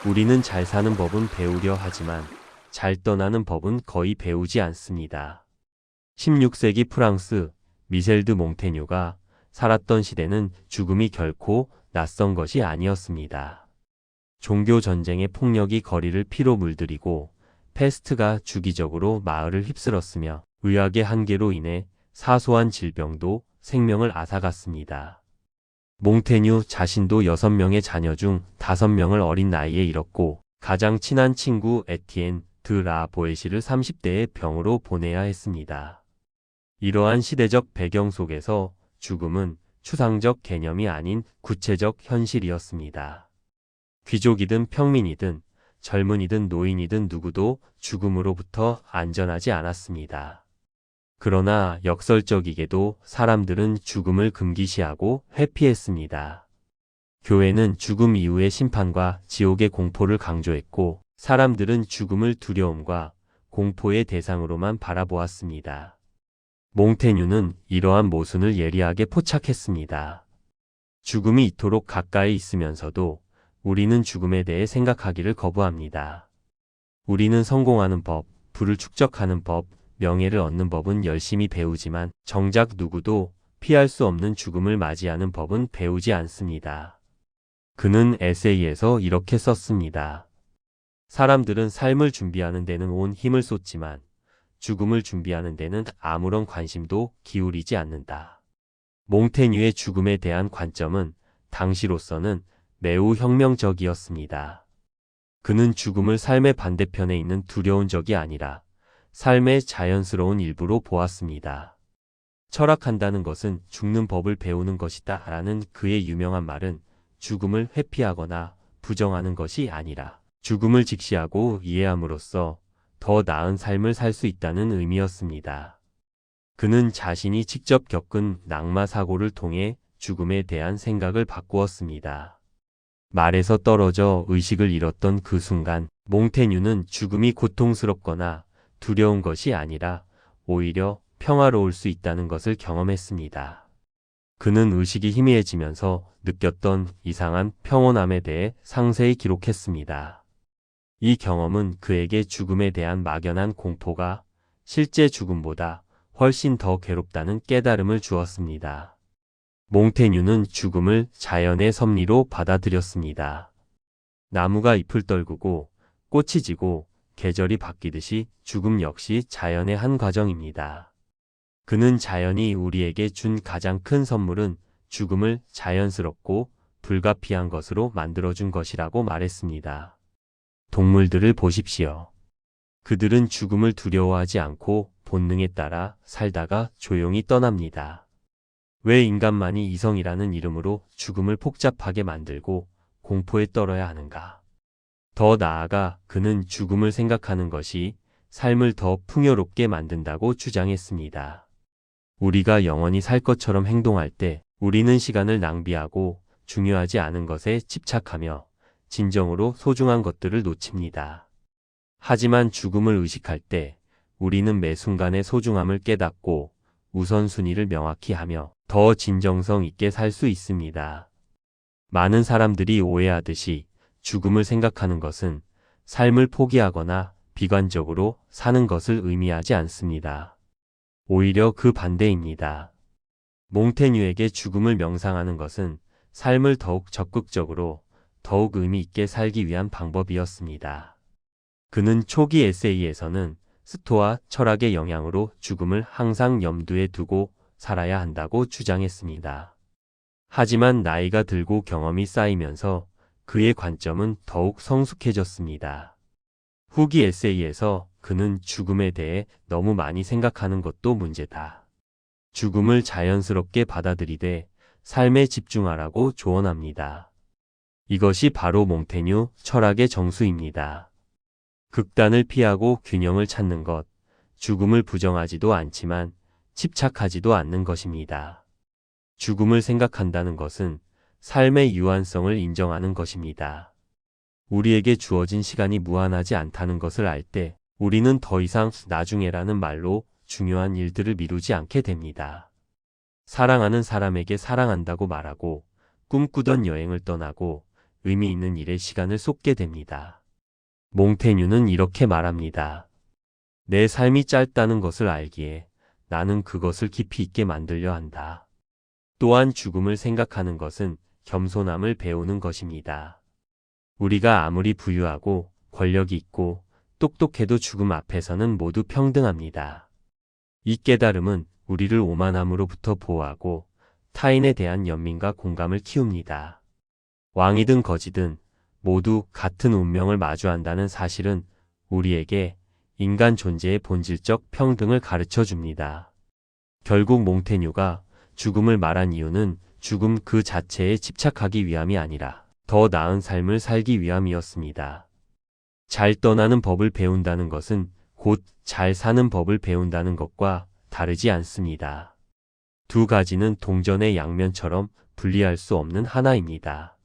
우리는 잘 사는 법은 배우려 하지만 잘 떠나는 법은 거의 배우지 않습니다. 16세기 프랑스 미셸 드 몽테뉴가 살았던 시대는 죽음이 결코 낯선 것이 아니었습니다. 종교 전쟁의 폭력이 거리를 피로 물들이고 패스트가 주기적으로 마을을 휩쓸었으며 의학의 한계로 인해 사소한 질병도 생명을 앗아갔습니다. 몽테뉴 자신도 6명의 자녀 중 5명을 어린 나이에 잃었고 가장 친한 친구 에티엔 드 라 보에시를 30대의 병으로 보내야 했습니다. 이러한 시대적 배경 속에서 죽음은 추상적 개념이 아닌 구체적 현실이었습니다. 귀족이든 평민이든 젊은이든 노인이든 누구도 죽음으로부터 안전하지 않았습니다. 그러나 역설적이게도 사람들은 죽음을 금기시하고 회피했습니다. 교회는 죽음 이후의 심판과 지옥의 공포를 강조했고 사람들은 죽음을 두려움과 공포의 대상으로만 바라보았습니다. 몽테뉴는 이러한 모순을 예리하게 포착했습니다. 죽음이 이토록 가까이 있으면서도 우리는 죽음에 대해 생각하기를 거부합니다. 우리는 성공하는 법, 부를 축적하는 법, 명예를 얻는 법은 열심히 배우지만 정작 누구도 피할 수 없는 죽음을 맞이하는 법은 배우지 않습니다. 그는 에세이에서 이렇게 썼습니다. 사람들은 삶을 준비하는 데는 온 힘을 쏟지만 죽음을 준비하는 데는 아무런 관심도 기울이지 않는다. 몽테뉴의 죽음에 대한 관점은 당시로서는 매우 혁명적이었습니다. 그는 죽음을 삶의 반대편에 있는 두려운 적이 아니라 삶의 자연스러운 일부로 보았습니다. 철학한다는 것은 죽는 법을 배우는 것이다 라는 그의 유명한 말은 죽음을 회피하거나 부정하는 것이 아니라 죽음을 직시하고 이해함으로써 더 나은 삶을 살 수 있다는 의미였습니다. 그는 자신이 직접 겪은 낙마 사고를 통해 죽음에 대한 생각을 바꾸었습니다. 말에서 떨어져 의식을 잃었던 그 순간 몽테뉴는 죽음이 고통스럽거나 두려운 것이 아니라 오히려 평화로울 수 있다는 것을 경험했습니다. 그는 의식이 희미해지면서 느꼈던 이상한 평온함에 대해 상세히 기록했습니다. 이 경험은 그에게 죽음에 대한 막연한 공포가 실제 죽음보다 훨씬 더 괴롭다는 깨달음을 주었습니다. 몽테뉴는 죽음을 자연의 섭리로 받아들였습니다. 나무가 잎을 떨구고 꽃이 지고 계절이 바뀌듯이 죽음 역시 자연의 한 과정입니다. 그는 자연이 우리에게 준 가장 큰 선물은 죽음을 자연스럽고 불가피한 것으로 만들어준 것이라고 말했습니다. 동물들을 보십시오. 그들은 죽음을 두려워하지 않고 본능에 따라 살다가 조용히 떠납니다. 왜 인간만이 이성이라는 이름으로 죽음을 복잡하게 만들고 공포에 떨어야 하는가? 더 나아가 그는 죽음을 생각하는 것이 삶을 더 풍요롭게 만든다고 주장했습니다. 우리가 영원히 살 것처럼 행동할 때 우리는 시간을 낭비하고 중요하지 않은 것에 집착하며 진정으로 소중한 것들을 놓칩니다. 하지만 죽음을 의식할 때 우리는 매 순간의 소중함을 깨닫고 우선순위를 명확히 하며 더 진정성 있게 살 수 있습니다. 많은 사람들이 오해하듯이 죽음을 생각하는 것은 삶을 포기하거나 비관적으로 사는 것을 의미하지 않습니다. 오히려 그 반대입니다. 몽테뉴에게 죽음을 명상하는 것은 삶을 더욱 적극적으로, 더욱 의미 있게 살기 위한 방법이었습니다. 그는 초기 에세이에서는 스토아 철학의 영향으로 죽음을 항상 염두에 두고 살아야 한다고 주장했습니다. 하지만 나이가 들고 경험이 쌓이면서 그의 관점은 더욱 성숙해졌습니다. 후기 에세이에서 그는 죽음에 대해 너무 많이 생각하는 것도 문제다. 죽음을 자연스럽게 받아들이되 삶에 집중하라고 조언합니다. 이것이 바로 몽테뉴 철학의 정수입니다. 극단을 피하고 균형을 찾는 것, 죽음을 부정하지도 않지만 집착하지도 않는 것입니다. 죽음을 생각한다는 것은 삶의 유한성을 인정하는 것입니다. 우리에게 주어진 시간이 무한하지 않다는 것을 알 때 우리는 더 이상 나중에라는 말로 중요한 일들을 미루지 않게 됩니다. 사랑하는 사람에게 사랑한다고 말하고 꿈꾸던 여행을 떠나고 의미 있는 일에 시간을 쏟게 됩니다. 몽테뉴는 이렇게 말합니다. 내 삶이 짧다는 것을 알기에 나는 그것을 깊이 있게 만들려 한다. 또한 죽음을 생각하는 것은 겸손함을 배우는 것입니다. 우리가 아무리 부유하고 권력이 있고 똑똑해도 죽음 앞에서는 모두 평등합니다. 이 깨달음은 우리를 오만함으로부터 보호하고 타인에 대한 연민과 공감을 키웁니다. 왕이든 거지든 모두 같은 운명을 마주한다는 사실은 우리에게 인간 존재의 본질적 평등을 가르쳐 줍니다. 결국 몽테뉴가 죽음을 말한 이유는 죽음 그 자체에 집착하기 위함이 아니라 더 나은 삶을 살기 위함이었습니다. 잘 떠나는 법을 배운다는 것은 곧 잘 사는 법을 배운다는 것과 다르지 않습니다. 두 가지는 동전의 양면처럼 분리할 수 없는 하나입니다.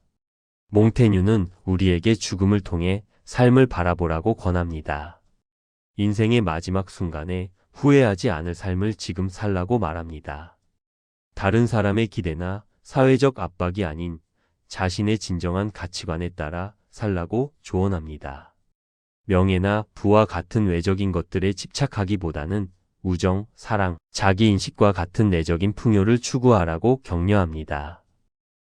몽테뉴는 우리에게 죽음을 통해 삶을 바라보라고 권합니다. 인생의 마지막 순간에 후회하지 않을 삶을 지금 살라고 말합니다. 다른 사람의 기대나 사회적 압박이 아닌 자신의 진정한 가치관에 따라 살라고 조언합니다. 명예나 부와 같은 외적인 것들에 집착하기보다는 우정, 사랑, 자기인식과 같은 내적인 풍요를 추구하라고 격려합니다.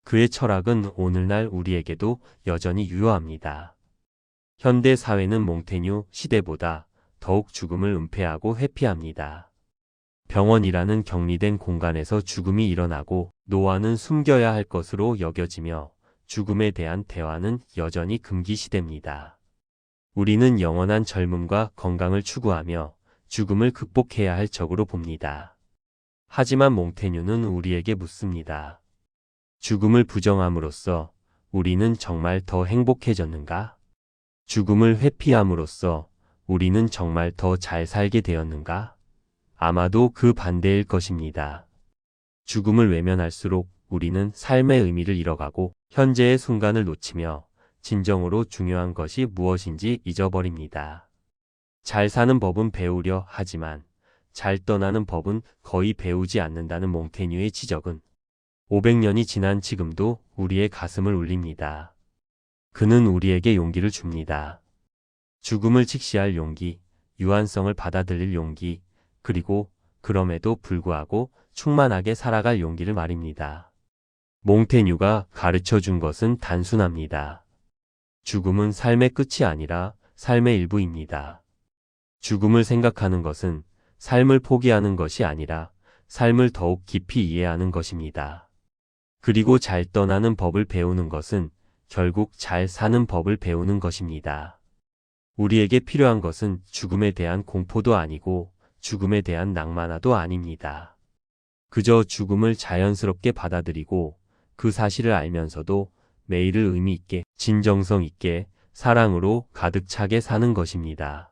그의 철학은 오늘날 우리에게도 여전히 유효합니다. 현대 사회는 몽테뉴 시대보다 더욱 죽음을 은폐하고 회피합니다. 병원이라는 격리된 공간에서 죽음이 일어나고 노화는 숨겨야 할 것으로 여겨지며 죽음에 대한 대화는 여전히 금기시됩니다. 우리는 영원한 젊음과 건강을 추구하며 죽음을 극복해야 할 적으로 봅니다. 하지만 몽테뉴는 우리에게 묻습니다. 죽음을 부정함으로써 우리는 정말 더 행복해졌는가? 죽음을 회피함으로써 우리는 정말 더 잘 살게 되었는가? 아마도 그 반대일 것입니다. 죽음을 외면할수록 우리는 삶의 의미를 잃어가고 현재의 순간을 놓치며 진정으로 중요한 것이 무엇인지 잊어버립니다. 잘 사는 법은 배우려 하지만 잘 떠나는 법은 거의 배우지 않는다는 몽테뉴의 지적은 500년이 지난 지금도 우리의 가슴을 울립니다. 그는 우리에게 용기를 줍니다. 죽음을 직시할 용기, 유한성을 받아들일 용기, 그리고 그럼에도 불구하고 충만하게 살아갈 용기를 말입니다. 몽테뉴가 가르쳐 준 것은 단순합니다. 죽음은 삶의 끝이 아니라 삶의 일부입니다. 죽음을 생각하는 것은 삶을 포기하는 것이 아니라 삶을 더욱 깊이 이해하는 것입니다. 그리고 잘 떠나는 법을 배우는 것은 결국 잘 사는 법을 배우는 것입니다. 우리에게 필요한 것은 죽음에 대한 공포도 아니고 죽음에 대한 낭만화도 아닙니다. 그저 죽음을 자연스럽게 받아들이고 그 사실을 알면서도 매일을 의미 있게, 진정성 있게, 사랑으로 가득 차게 사는 것입니다.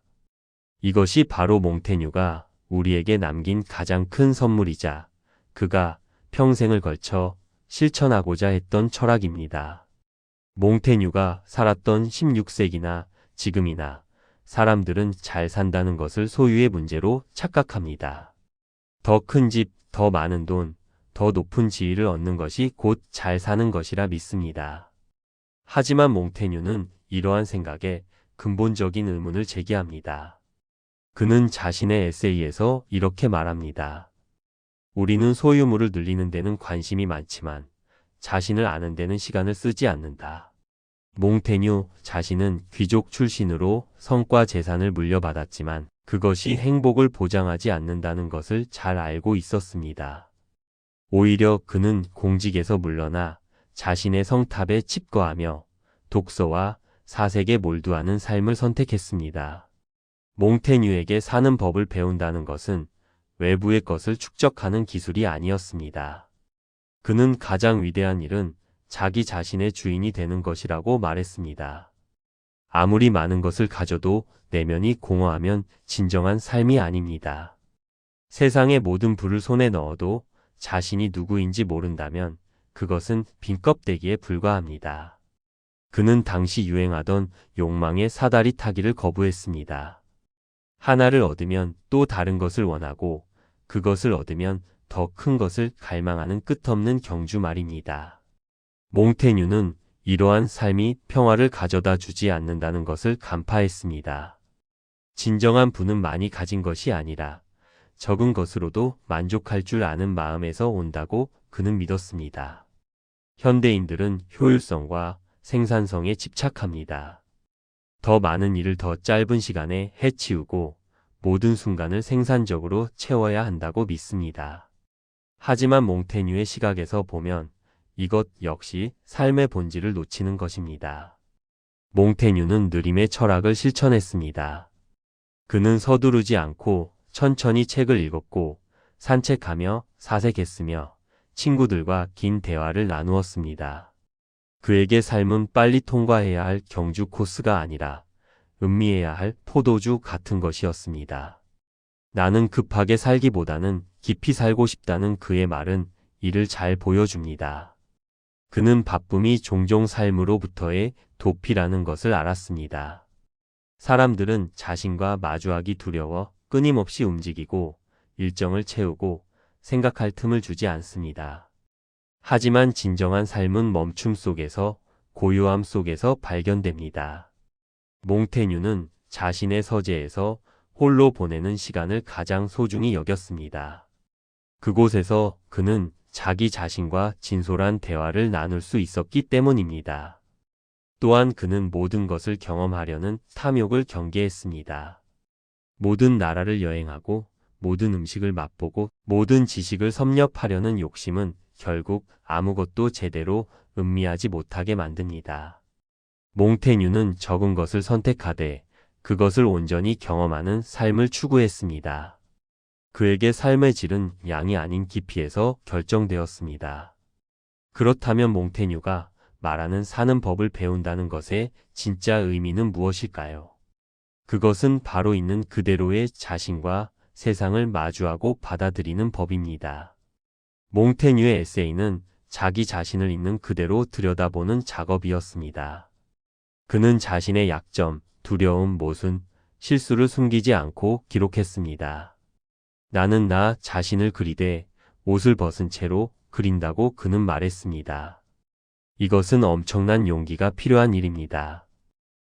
이것이 바로 몽테뉴가 우리에게 남긴 가장 큰 선물이자 그가 평생을 걸쳐 실천하고자 했던 철학입니다. 몽테뉴가 살았던 16세기나 지금이나 사람들은 잘 산다는 것을 소유의 문제로 착각합니다. 더 큰 집, 더 많은 돈, 더 높은 지위를 얻는 것이 곧 잘 사는 것이라 믿습니다. 하지만 몽테뉴는 이러한 생각에 근본적인 의문을 제기합니다. 그는 자신의 에세이에서 이렇게 말합니다. 우리는 소유물을 늘리는 데는 관심이 많지만 자신을 아는 데는 시간을 쓰지 않는다. 몽테뉴 자신은 귀족 출신으로 성과 재산을 물려받았지만 그것이 행복을 보장하지 않는다는 것을 잘 알고 있었습니다. 오히려 그는 공직에서 물러나 자신의 성탑에 칩거하며 독서와 사색에 몰두하는 삶을 선택했습니다. 몽테뉴에게 사는 법을 배운다는 것은 외부의 것을 축적하는 기술이 아니었습니다. 그는 가장 위대한 일은 자기 자신의 주인이 되는 것이라고 말했습니다. 아무리 많은 것을 가져도 내면이 공허하면 진정한 삶이 아닙니다. 세상의 모든 부를 손에 넣어도 자신이 누구인지 모른다면 그것은 빈 껍데기에 불과합니다. 그는 당시 유행하던 욕망의 사다리 타기를 거부했습니다. 하나를 얻으면 또 다른 것을 원하고 그것을 얻으면 더 큰 것을 갈망하는 끝없는 경주 말입니다. 몽테뉴는 이러한 삶이 평화를 가져다 주지 않는다는 것을 간파했습니다. 진정한 부는 많이 가진 것이 아니라 적은 것으로도 만족할 줄 아는 마음에서 온다고 그는 믿었습니다. 현대인들은 효율성과 생산성에 집착합니다. 더 많은 일을 더 짧은 시간에 해치우고 모든 순간을 생산적으로 채워야 한다고 믿습니다. 하지만 몽테뉴의 시각에서 보면 이것 역시 삶의 본질을 놓치는 것입니다. 몽테뉴는 느림의 철학을 실천했습니다. 그는 서두르지 않고 천천히 책을 읽었고 산책하며 사색했으며 친구들과 긴 대화를 나누었습니다. 그에게 삶은 빨리 통과해야 할 경주 코스가 아니라 음미해야 할 포도주 같은 것이었습니다. 나는 급하게 살기보다는 깊이 살고 싶다는 그의 말은 이를 잘 보여줍니다. 그는 바쁨이 종종 삶으로부터의 도피라는 것을 알았습니다. 사람들은 자신과 마주하기 두려워 끊임없이 움직이고 일정을 채우고 생각할 틈을 주지 않습니다. 하지만 진정한 삶은 멈춤 속에서, 고요함 속에서 발견됩니다. 몽테뉴는 자신의 서재에서 홀로 보내는 시간을 가장 소중히 여겼습니다. 그곳에서 그는 자기 자신과 진솔한 대화를 나눌 수 있었기 때문입니다. 또한 그는 모든 것을 경험하려는 탐욕을 경계했습니다. 모든 나라를 여행하고 모든 음식을 맛보고 모든 지식을 섭렵하려는 욕심은 결국 아무것도 제대로 음미하지 못하게 만듭니다. 몽테뉴는 적은 것을 선택하되 그것을 온전히 경험하는 삶을 추구했습니다. 그에게 삶의 질은 양이 아닌 깊이에서 결정되었습니다. 그렇다면 몽테뉴가 말하는 사는 법을 배운다는 것의 진짜 의미는 무엇일까요? 그것은 바로 있는 그대로의 자신과 세상을 마주하고 받아들이는 법입니다. 몽테뉴의 에세이는 자기 자신을 있는 그대로 들여다보는 작업이었습니다. 그는 자신의 약점, 두려움, 모순, 실수를 숨기지 않고 기록했습니다. 나는 나 자신을 그리되 옷을 벗은 채로 그린다고 그는 말했습니다. 이것은 엄청난 용기가 필요한 일입니다.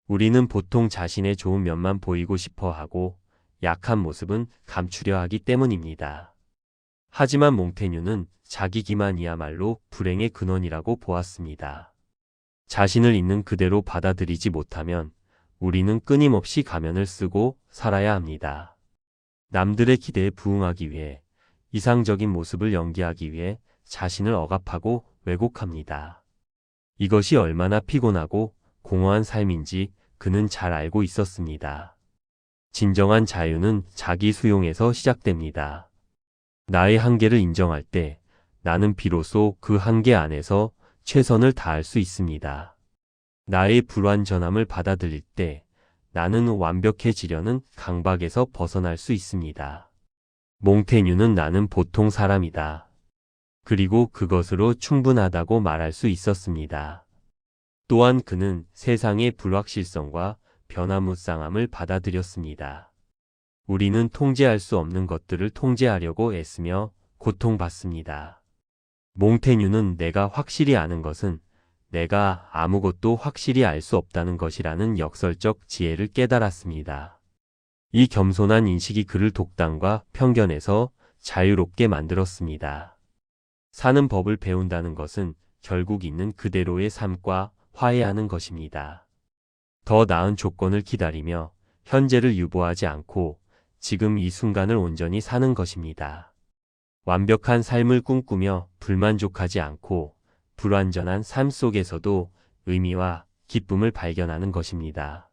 우리는 보통 자신의 좋은 면만 보이고 싶어 하고 약한 모습은 감추려 하기 때문입니다. 하지만 몽테뉴는 자기 기만이야말로 불행의 근원이라고 보았습니다. 자신을 있는 그대로 받아들이지 못하면 우리는 끊임없이 가면을 쓰고 살아야 합니다. 남들의 기대에 부응하기 위해, 이상적인 모습을 연기하기 위해 자신을 억압하고 왜곡합니다. 이것이 얼마나 피곤하고 공허한 삶인지 그는 잘 알고 있었습니다. 진정한 자유는 자기 수용에서 시작됩니다. 나의 한계를 인정할 때 나는 비로소 그 한계 안에서 최선을 다할 수 있습니다. 나의 불완전함을 받아들일 때 나는 완벽해지려는 강박에서 벗어날 수 있습니다. 몽테뉴는 나는 보통 사람이다. 그리고 그것으로 충분하다고 말할 수 있었습니다. 또한 그는 세상의 불확실성과 변화무쌍함을 받아들였습니다. 우리는 통제할 수 없는 것들을 통제하려고 애쓰며 고통받습니다. 몽테뉴는 내가 확실히 아는 것은 내가 아무것도 확실히 알 수 없다는 것이라는 역설적 지혜를 깨달았습니다. 이 겸손한 인식이 그를 독단과 편견에서 자유롭게 만들었습니다. 사는 법을 배운다는 것은 결국 있는 그대로의 삶과 화해하는 것입니다. 더 나은 조건을 기다리며 현재를 유보하지 않고 지금 이 순간을 온전히 사는 것입니다. 완벽한 삶을 꿈꾸며 불만족하지 않고 불완전한 삶 속에서도 의미와 기쁨을 발견하는 것입니다.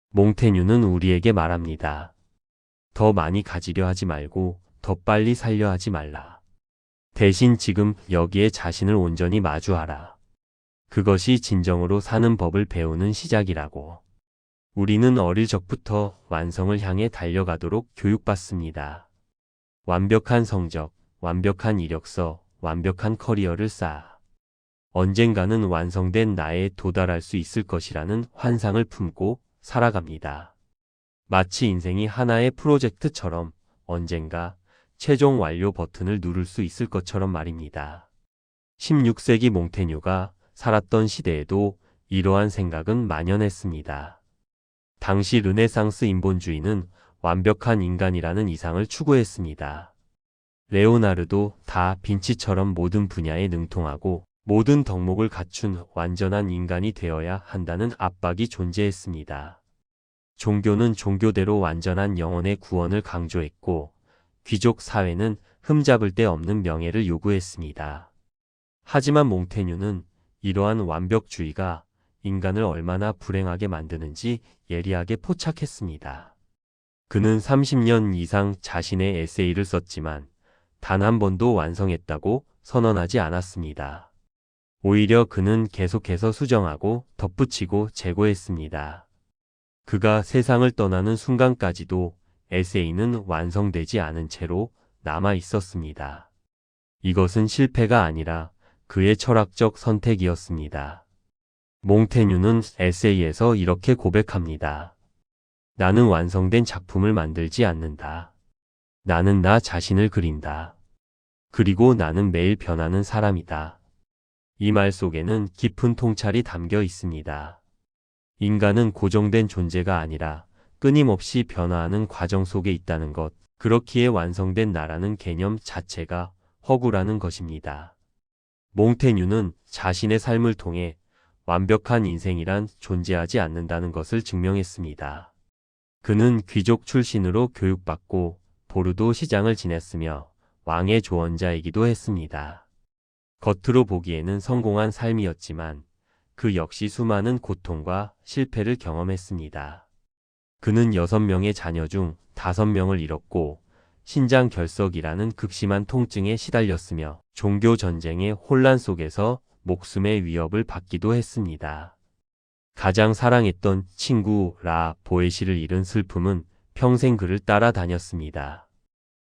몽테뉴는 우리에게 말합니다. 더 많이 가지려 하지 말고 더 빨리 살려 하지 말라. 대신 지금 여기에 자신을 온전히 마주하라. 그것이 진정으로 사는 법을 배우는 시작이라고. 우리는 어릴 적부터 완성을 향해 달려가도록 교육받습니다. 완벽한 성적, 완벽한 이력서, 완벽한 커리어를 쌓아. 언젠가는 완성된 나에 도달할 수 있을 것이라는 환상을 품고 살아갑니다. 마치 인생이 하나의 프로젝트처럼 언젠가 최종 완료 버튼을 누를 수 있을 것처럼 말입니다. 16세기 몽테뉴가 살았던 시대에도 이러한 생각은 만연했습니다. 당시 르네상스 인본주의는 완벽한 인간이라는 이상을 추구했습니다. 레오나르도 다 빈치처럼 모든 분야에 능통하고 모든 덕목을 갖춘 완전한 인간이 되어야 한다는 압박이 존재했습니다. 종교는 종교대로 완전한 영혼의 구원을 강조했고 귀족 사회는 흠잡을 데 없는 명예를 요구했습니다. 하지만 몽테뉴는 이러한 완벽주의가 인간을 얼마나 불행하게 만드는지 예리하게 포착했습니다. 그는 30년 이상 자신의 에세이를 썼지만 단 한 번도 완성했다고 선언하지 않았습니다. 오히려 그는 계속해서 수정하고 덧붙이고 재고했습니다. 그가 세상을 떠나는 순간까지도 에세이는 완성되지 않은 채로 남아 있었습니다. 이것은 실패가 아니라 그의 철학적 선택이었습니다. 몽테뉴는 에세이에서 이렇게 고백합니다. 나는 완성된 작품을 만들지 않는다. 나는 나 자신을 그린다. 그리고 나는 매일 변하는 사람이다. 이 말 속에는 깊은 통찰이 담겨 있습니다. 인간은 고정된 존재가 아니라 끊임없이 변화하는 과정 속에 있다는 것, 그렇기에 완성된 나라는 개념 자체가 허구라는 것입니다. 몽테뉴는 자신의 삶을 통해 완벽한 인생이란 존재하지 않는다는 것을 증명했습니다. 그는 귀족 출신으로 교육받고 보르도 시장을 지냈으며 왕의 조언자이기도 했습니다. 겉으로 보기에는 성공한 삶이었지만 그 역시 수많은 고통과 실패를 경험했습니다. 그는 6명의 자녀 중 5명을 잃었고 신장결석이라는 극심한 통증에 시달렸으며 종교 전쟁의 혼란 속에서 목숨의 위협을 받기도 했습니다. 가장 사랑했던 친구 라 보에시를 잃은 슬픔은 평생 그를 따라다녔습니다.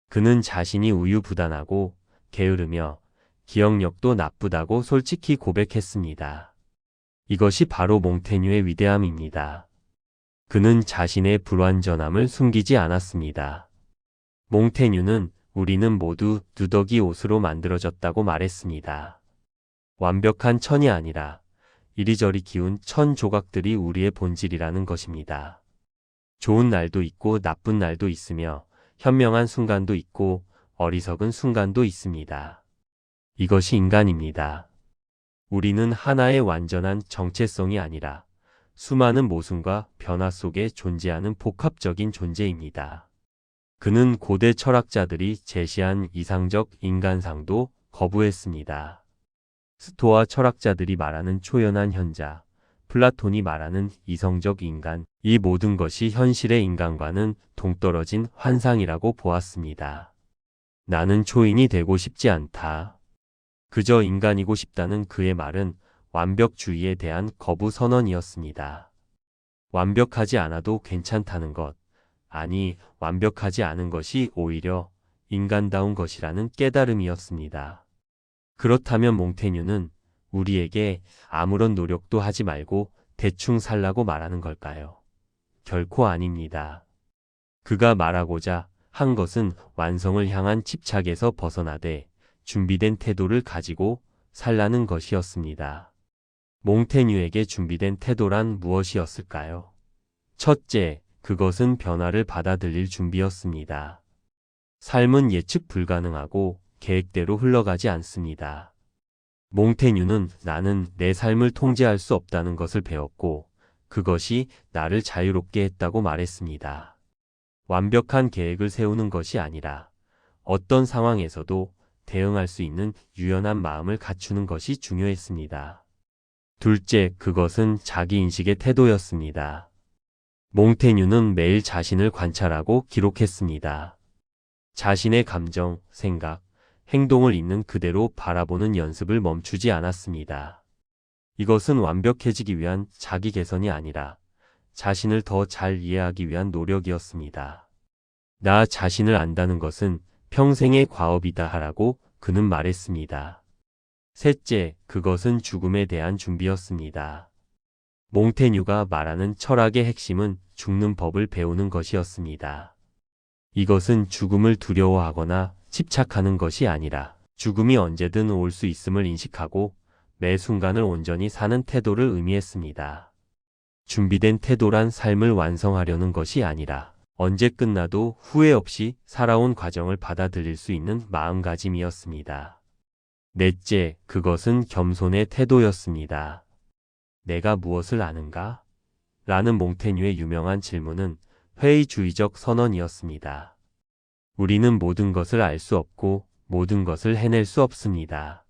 그는 자신이 우유부단하고 게으르며 기억력도 나쁘다고 솔직히 고백했습니다. 이것이 바로 몽테뉴의 위대함입니다. 그는 자신의 불완전함을 숨기지 않았습니다. 몽테뉴는 우리는 모두 누더기 옷으로 만들어졌다고 말했습니다. 완벽한 천이 아니라 이리저리 기운 천 조각들이 우리의 본질이라는 것입니다. 좋은 날도 있고 나쁜 날도 있으며 현명한 순간도 있고 어리석은 순간도 있습니다. 이것이 인간입니다. 우리는 하나의 완전한 정체성이 아니라 수많은 모순과 변화 속에 존재하는 복합적인 존재입니다. 그는 고대 철학자들이 제시한 이상적 인간상도 거부했습니다. 스토아 철학자들이 말하는 초연한 현자, 플라톤이 말하는 이성적 인간, 이 모든 것이 현실의 인간과는 동떨어진 환상이라고 보았습니다. 나는 초인이 되고 싶지 않다. 그저 인간이고 싶다는 그의 말은 완벽주의에 대한 거부 선언이었습니다. 완벽하지 않아도 괜찮다는 것, 아니 완벽하지 않은 것이 오히려 인간다운 것이라는 깨달음이었습니다. 그렇다면 몽테뉴는 우리에게 아무런 노력도 하지 말고 대충 살라고 말하는 걸까요? 결코 아닙니다. 그가 말하고자 한 것은 완성을 향한 집착에서 벗어나되 준비된 태도를 가지고 살라는 것이었습니다. 몽테뉴에게 준비된 태도란 무엇이었을까요? 첫째, 그것은 변화를 받아들일 준비였습니다. 삶은 예측 불가능하고 계획대로 흘러가지 않습니다. 몽테뉴는 나는 내 삶을 통제할 수 없다는 것을 배웠고 그것이 나를 자유롭게 했다고 말했습니다. 완벽한 계획을 세우는 것이 아니라 어떤 상황에서도 대응할 수 있는 유연한 마음을 갖추는 것이 중요했습니다. 둘째, 그것은 자기인식의 태도였습니다. 몽테뉴는 매일 자신을 관찰하고 기록했습니다. 자신의 감정, 생각, 행동을 있는 그대로 바라보는 연습을 멈추지 않았습니다. 이것은 완벽해지기 위한 자기 개선이 아니라 자신을 더 잘 이해하기 위한 노력이었습니다. 나 자신을 안다는 것은 평생의 과업이다 하라고 그는 말했습니다. 셋째, 그것은 죽음에 대한 준비였습니다. 몽테뉴가 말하는 철학의 핵심은 죽는 법을 배우는 것이었습니다. 이것은 죽음을 두려워하거나 집착하는 것이 아니라 죽음이 언제든 올 수 있음을 인식하고 매 순간을 온전히 사는 태도를 의미했습니다. 준비된 태도란 삶을 완성하려는 것이 아니라 언제 끝나도 후회 없이 살아온 과정을 받아들일 수 있는 마음가짐이었습니다. 넷째, 그것은 겸손의 태도였습니다. 내가 무엇을 아는가? 라는 몽테뉴의 유명한 질문은 회의주의적 선언이었습니다. 우리는 모든 것을 알 수 없고 모든 것을 해낼 수 없습니다.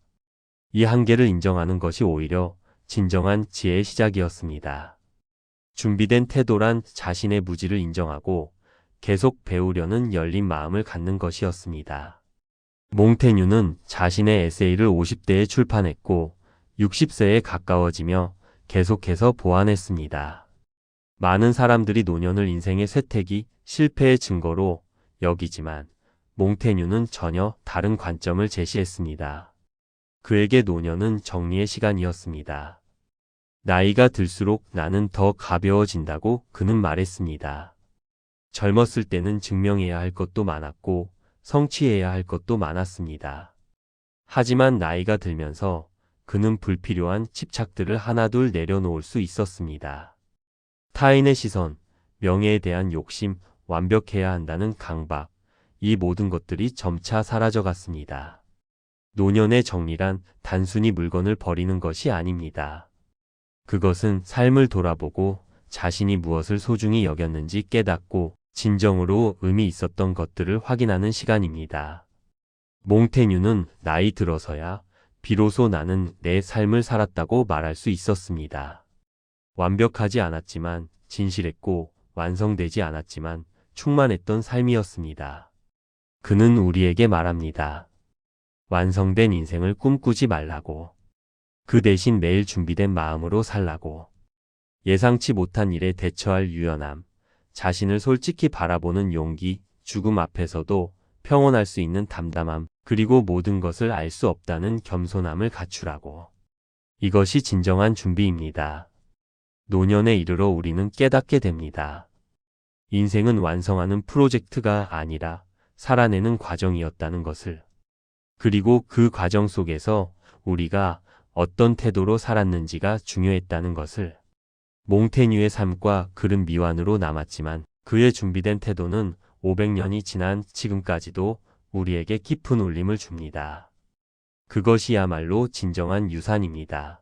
이 한계를 인정하는 것이 오히려 진정한 지혜의 시작이었습니다. 준비된 태도란 자신의 무지를 인정하고 계속 배우려는 열린 마음을 갖는 것이었습니다. 몽테뉴는 자신의 에세이를 50대에 출판했고 60세에 가까워지며 계속해서 보완했습니다. 많은 사람들이 노년을 인생의 쇠퇴기, 실패의 증거로 여기지만 몽테뉴는 전혀 다른 관점을 제시했습니다. 그에게 노년은 정리의 시간이었습니다. 나이가 들수록 나는 더 가벼워진다고 그는 말했습니다. 젊었을 때는 증명해야 할 것도 많았고 성취해야 할 것도 많았습니다. 하지만 나이가 들면서 그는 불필요한 집착들을 하나둘 내려놓을 수 있었습니다. 타인의 시선, 명예에 대한 욕심, 완벽해야 한다는 강박, 이 모든 것들이 점차 사라져갔습니다. 노년의 정리란 단순히 물건을 버리는 것이 아닙니다. 그것은 삶을 돌아보고 자신이 무엇을 소중히 여겼는지 깨닫고 진정으로 의미 있었던 것들을 확인하는 시간입니다. 몽테뉴는 나이 들어서야 비로소 나는 내 삶을 살았다고 말할 수 있었습니다. 완벽하지 않았지만 진실했고 완성되지 않았지만 충만했던 삶이었습니다. 그는 우리에게 말합니다. 완성된 인생을 꿈꾸지 말라고. 그 대신 매일 준비된 마음으로 살라고. 예상치 못한 일에 대처할 유연함, 자신을 솔직히 바라보는 용기, 죽음 앞에서도 평온할 수 있는 담담함, 그리고 모든 것을 알 수 없다는 겸손함을 갖추라고. 이것이 진정한 준비입니다. 노년에 이르러 우리는 깨닫게 됩니다. 인생은 완성하는 프로젝트가 아니라 살아내는 과정이었다는 것을. 그리고 그 과정 속에서 우리가 어떤 태도로 살았는지가 중요했다는 것을. 몽테뉴의 삶과 글은 미완으로 남았지만 그의 준비된 태도는 500년이 지난 지금까지도 우리에게 깊은 울림을 줍니다. 그것이야말로 진정한 유산입니다.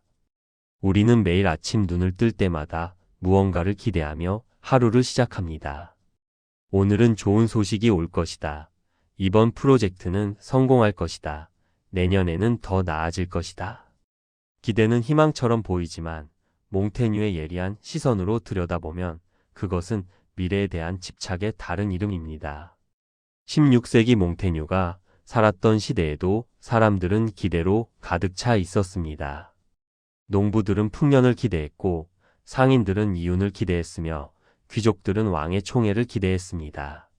우리는 매일 아침 눈을 뜰 때마다 무언가를 기대하며 하루를 시작합니다. 오늘은 좋은 소식이 올 것이다. 이번 프로젝트는 성공할 것이다. 내년에는 더 나아질 것이다. 기대는 희망처럼 보이지만 몽테뉴의 예리한 시선으로 들여다보면 그것은 미래에 대한 집착의 다른 이름입니다. 16세기 몽테뉴가 살았던 시대에도 사람들은 기대로 가득 차 있었습니다. 농부들은 풍년을 기대했고 상인들은 이윤을 기대했으며 귀족들은 왕의 총애를 기대했습니다.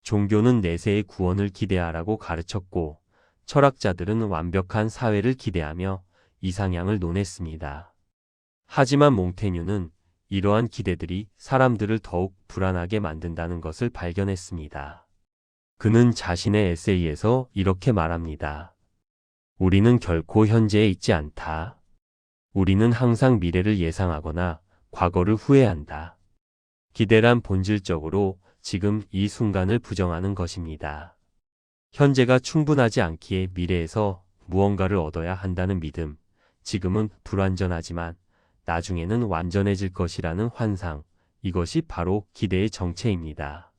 종교는 내세의 구원을 기대하라고 가르쳤고 철학자들은 완벽한 사회를 기대하며 이상향을 논했습니다. 하지만 몽테뉴는 이러한 기대들이 사람들을 더욱 불안하게 만든다는 것을 발견했습니다. 그는 자신의 에세이에서 이렇게 말합니다. 우리는 결코 현재에 있지 않다. 우리는 항상 미래를 예상하거나 과거를 후회한다. 기대란 본질적으로 지금 이 순간을 부정하는 것입니다. 현재가 충분하지 않기에 미래에서 무언가를 얻어야 한다는 믿음, 지금은 불완전하지만 나중에는 완전해질 것이라는 환상, 이것이 바로 기대의 정체입니다.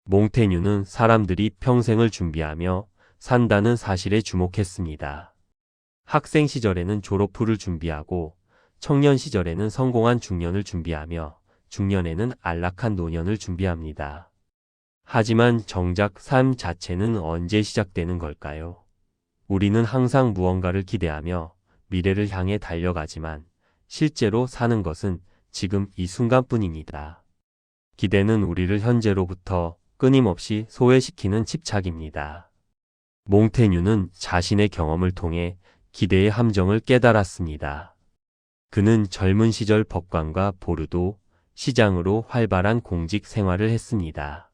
몽테뉴는 사람들이 평생을 준비하며 산다는 사실에 주목했습니다. 학생 시절에는 졸업후를 준비하고 청년 시절에는 성공한 중년을 준비하며 중년에는 안락한 노년을 준비합니다. 하지만 정작 삶 자체는 언제 시작되는 걸까요? 우리는 항상 무언가를 기대하며 미래를 향해 달려가지만 실제로 사는 것은 지금 이 순간뿐입니다. 기대는 우리를 현재로부터 끊임없이 소외시키는 집착입니다. 몽테뉴는 자신의 경험을 통해 기대의 함정을 깨달았습니다. 그는 젊은 시절 법관과 보르도 시장으로 활발한 공직 생활을 했습니다.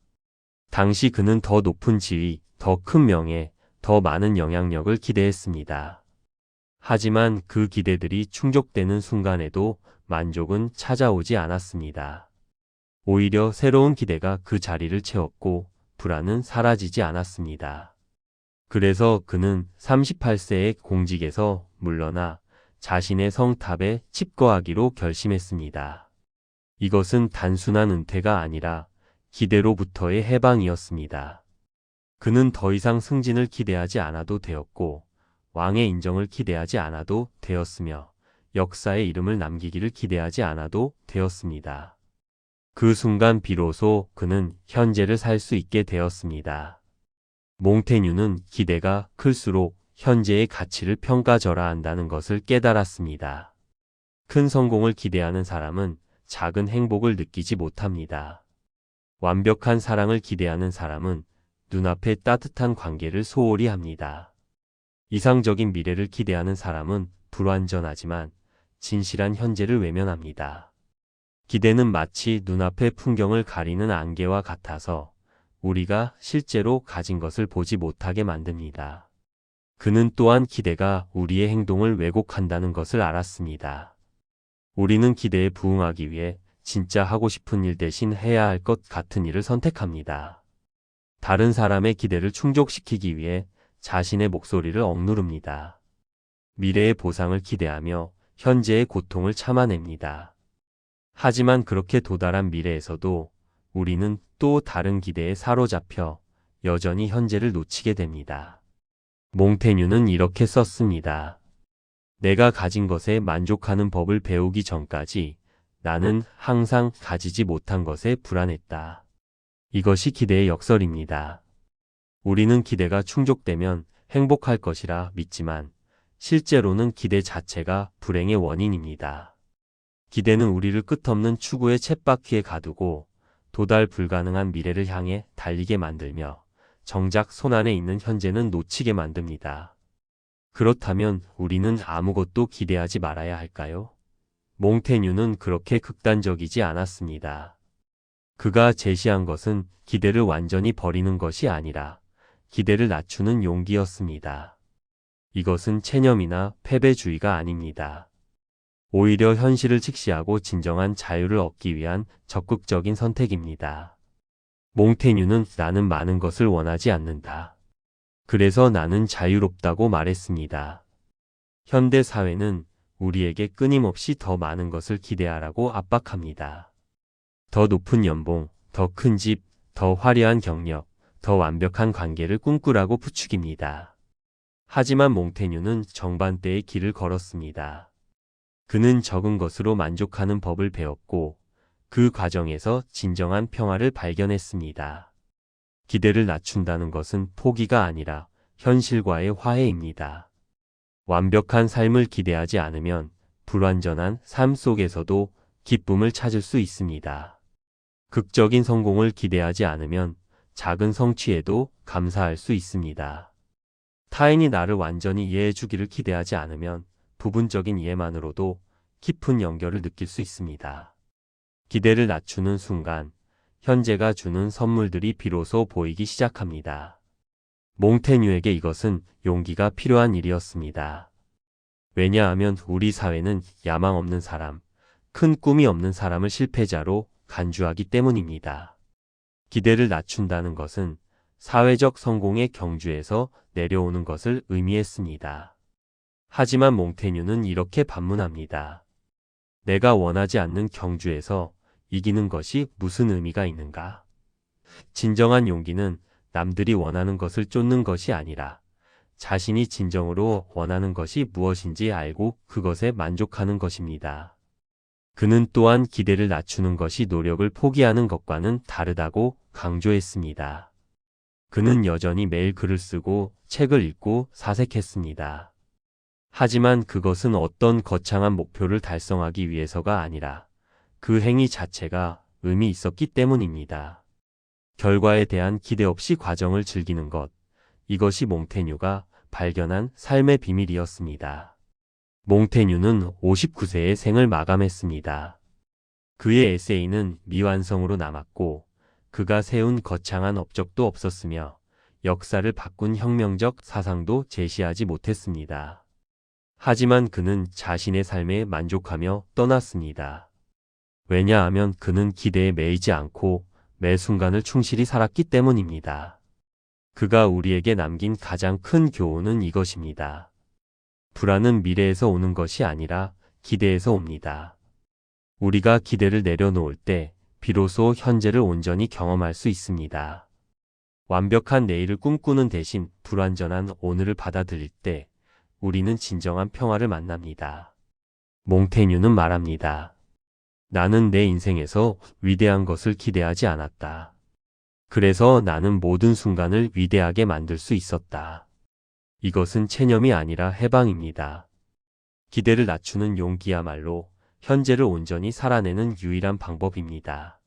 당시 그는 더 높은 지위, 더 큰 명예, 더 많은 영향력을 기대했습니다. 하지만 그 기대들이 충족되는 순간에도 만족은 찾아오지 않았습니다. 오히려 새로운 기대가 그 자리를 채웠고 불안은 사라지지 않았습니다. 그래서 그는 38세의 공직에서 물러나 자신의 성탑에 칩거하기로 결심했습니다. 이것은 단순한 은퇴가 아니라 기대로부터의 해방이었습니다. 그는 더 이상 승진을 기대하지 않아도 되었고 왕의 인정을 기대하지 않아도 되었으며 역사의 이름을 남기기를 기대하지 않아도 되었습니다. 그 순간 비로소 그는 현재를 살 수 있게 되었습니다. 몽테뉴는 기대가 클수록 현재의 가치를 평가절하한다는 것을 깨달았습니다. 큰 성공을 기대하는 사람은 작은 행복을 느끼지 못합니다. 완벽한 사랑을 기대하는 사람은 눈앞의 따뜻한 관계를 소홀히 합니다. 이상적인 미래를 기대하는 사람은 불완전하지만 진실한 현재를 외면합니다. 기대는 마치 눈앞의 풍경을 가리는 안개와 같아서 우리가 실제로 가진 것을 보지 못하게 만듭니다. 그는 또한 기대가 우리의 행동을 왜곡한다는 것을 알았습니다. 우리는 기대에 부응하기 위해 진짜 하고 싶은 일 대신 해야 할 것 같은 일을 선택합니다. 다른 사람의 기대를 충족시키기 위해 자신의 목소리를 억누릅니다. 미래의 보상을 기대하며 현재의 고통을 참아냅니다. 하지만 그렇게 도달한 미래에서도 우리는 또 다른 기대에 사로잡혀 여전히 현재를 놓치게 됩니다. 몽테뉴는 이렇게 썼습니다. 내가 가진 것에 만족하는 법을 배우기 전까지 나는 항상 가지지 못한 것에 불안했다. 이것이 기대의 역설입니다. 우리는 기대가 충족되면 행복할 것이라 믿지만 실제로는 기대 자체가 불행의 원인입니다. 기대는 우리를 끝없는 추구의 쳇바퀴에 가두고 도달 불가능한 미래를 향해 달리게 만들며 정작 손안에 있는 현재는 놓치게 만듭니다. 그렇다면 우리는 아무것도 기대하지 말아야 할까요? 몽테뉴는 그렇게 극단적이지 않았습니다. 그가 제시한 것은 기대를 완전히 버리는 것이 아니라 기대를 낮추는 용기였습니다. 이것은 체념이나 패배주의가 아닙니다. 오히려 현실을 직시하고 진정한 자유를 얻기 위한 적극적인 선택입니다. 몽테뉴는 나는 많은 것을 원하지 않는다. 그래서 나는 자유롭다고 말했습니다. 현대 사회는 우리에게 끊임없이 더 많은 것을 기대하라고 압박합니다. 더 높은 연봉, 더 큰 집, 더 화려한 경력, 더 완벽한 관계를 꿈꾸라고 부추깁니다. 하지만 몽테뉴는 정반대의 길을 걸었습니다. 그는 적은 것으로 만족하는 법을 배웠고 그 과정에서 진정한 평화를 발견했습니다. 기대를 낮춘다는 것은 포기가 아니라 현실과의 화해입니다. 완벽한 삶을 기대하지 않으면 불완전한 삶 속에서도 기쁨을 찾을 수 있습니다. 극적인 성공을 기대하지 않으면 작은 성취에도 감사할 수 있습니다. 타인이 나를 완전히 이해해 주기를 기대하지 않으면 부분적인 이해만으로도 깊은 연결을 느낄 수 있습니다. 기대를 낮추는 순간 현재가 주는 선물들이 비로소 보이기 시작합니다. 몽테뉴에게 이것은 용기가 필요한 일이었습니다. 왜냐하면 우리 사회는 야망 없는 사람, 큰 꿈이 없는 사람을 실패자로 간주하기 때문입니다. 기대를 낮춘다는 것은 사회적 성공의 경주에서 내려오는 것을 의미했습니다. 하지만 몽테뉴는 이렇게 반문합니다. 내가 원하지 않는 경주에서 이기는 것이 무슨 의미가 있는가? 진정한 용기는 남들이 원하는 것을 쫓는 것이 아니라 자신이 진정으로 원하는 것이 무엇인지 알고 그것에 만족하는 것입니다. 그는 또한 기대를 낮추는 것이 노력을 포기하는 것과는 다르다고 강조했습니다. 그는 여전히 매일 글을 쓰고 책을 읽고 사색했습니다. 하지만 그것은 어떤 거창한 목표를 달성하기 위해서가 아니라 그 행위 자체가 의미 있었기 때문입니다. 결과에 대한 기대 없이 과정을 즐기는 것, 이것이 몽테뉴가 발견한 삶의 비밀이었습니다. 몽테뉴는 59세의 생을 마감했습니다. 그의 에세이는 미완성으로 남았고 그가 세운 거창한 업적도 없었으며 역사를 바꾼 혁명적 사상도 제시하지 못했습니다. 하지만 그는 자신의 삶에 만족하며 떠났습니다. 왜냐하면 그는 기대에 매이지 않고 매 순간을 충실히 살았기 때문입니다. 그가 우리에게 남긴 가장 큰 교훈은 이것입니다. 불안은 미래에서 오는 것이 아니라 기대에서 옵니다. 우리가 기대를 내려놓을 때 비로소 현재를 온전히 경험할 수 있습니다. 완벽한 내일을 꿈꾸는 대신 불완전한 오늘을 받아들일 때 우리는 진정한 평화를 만납니다. 몽테뉴는 말합니다. 나는 내 인생에서 위대한 것을 기대하지 않았다. 그래서 나는 모든 순간을 위대하게 만들 수 있었다. 이것은 체념이 아니라 해방입니다. 기대를 낮추는 용기야말로 현재를 온전히 살아내는 유일한 방법입니다.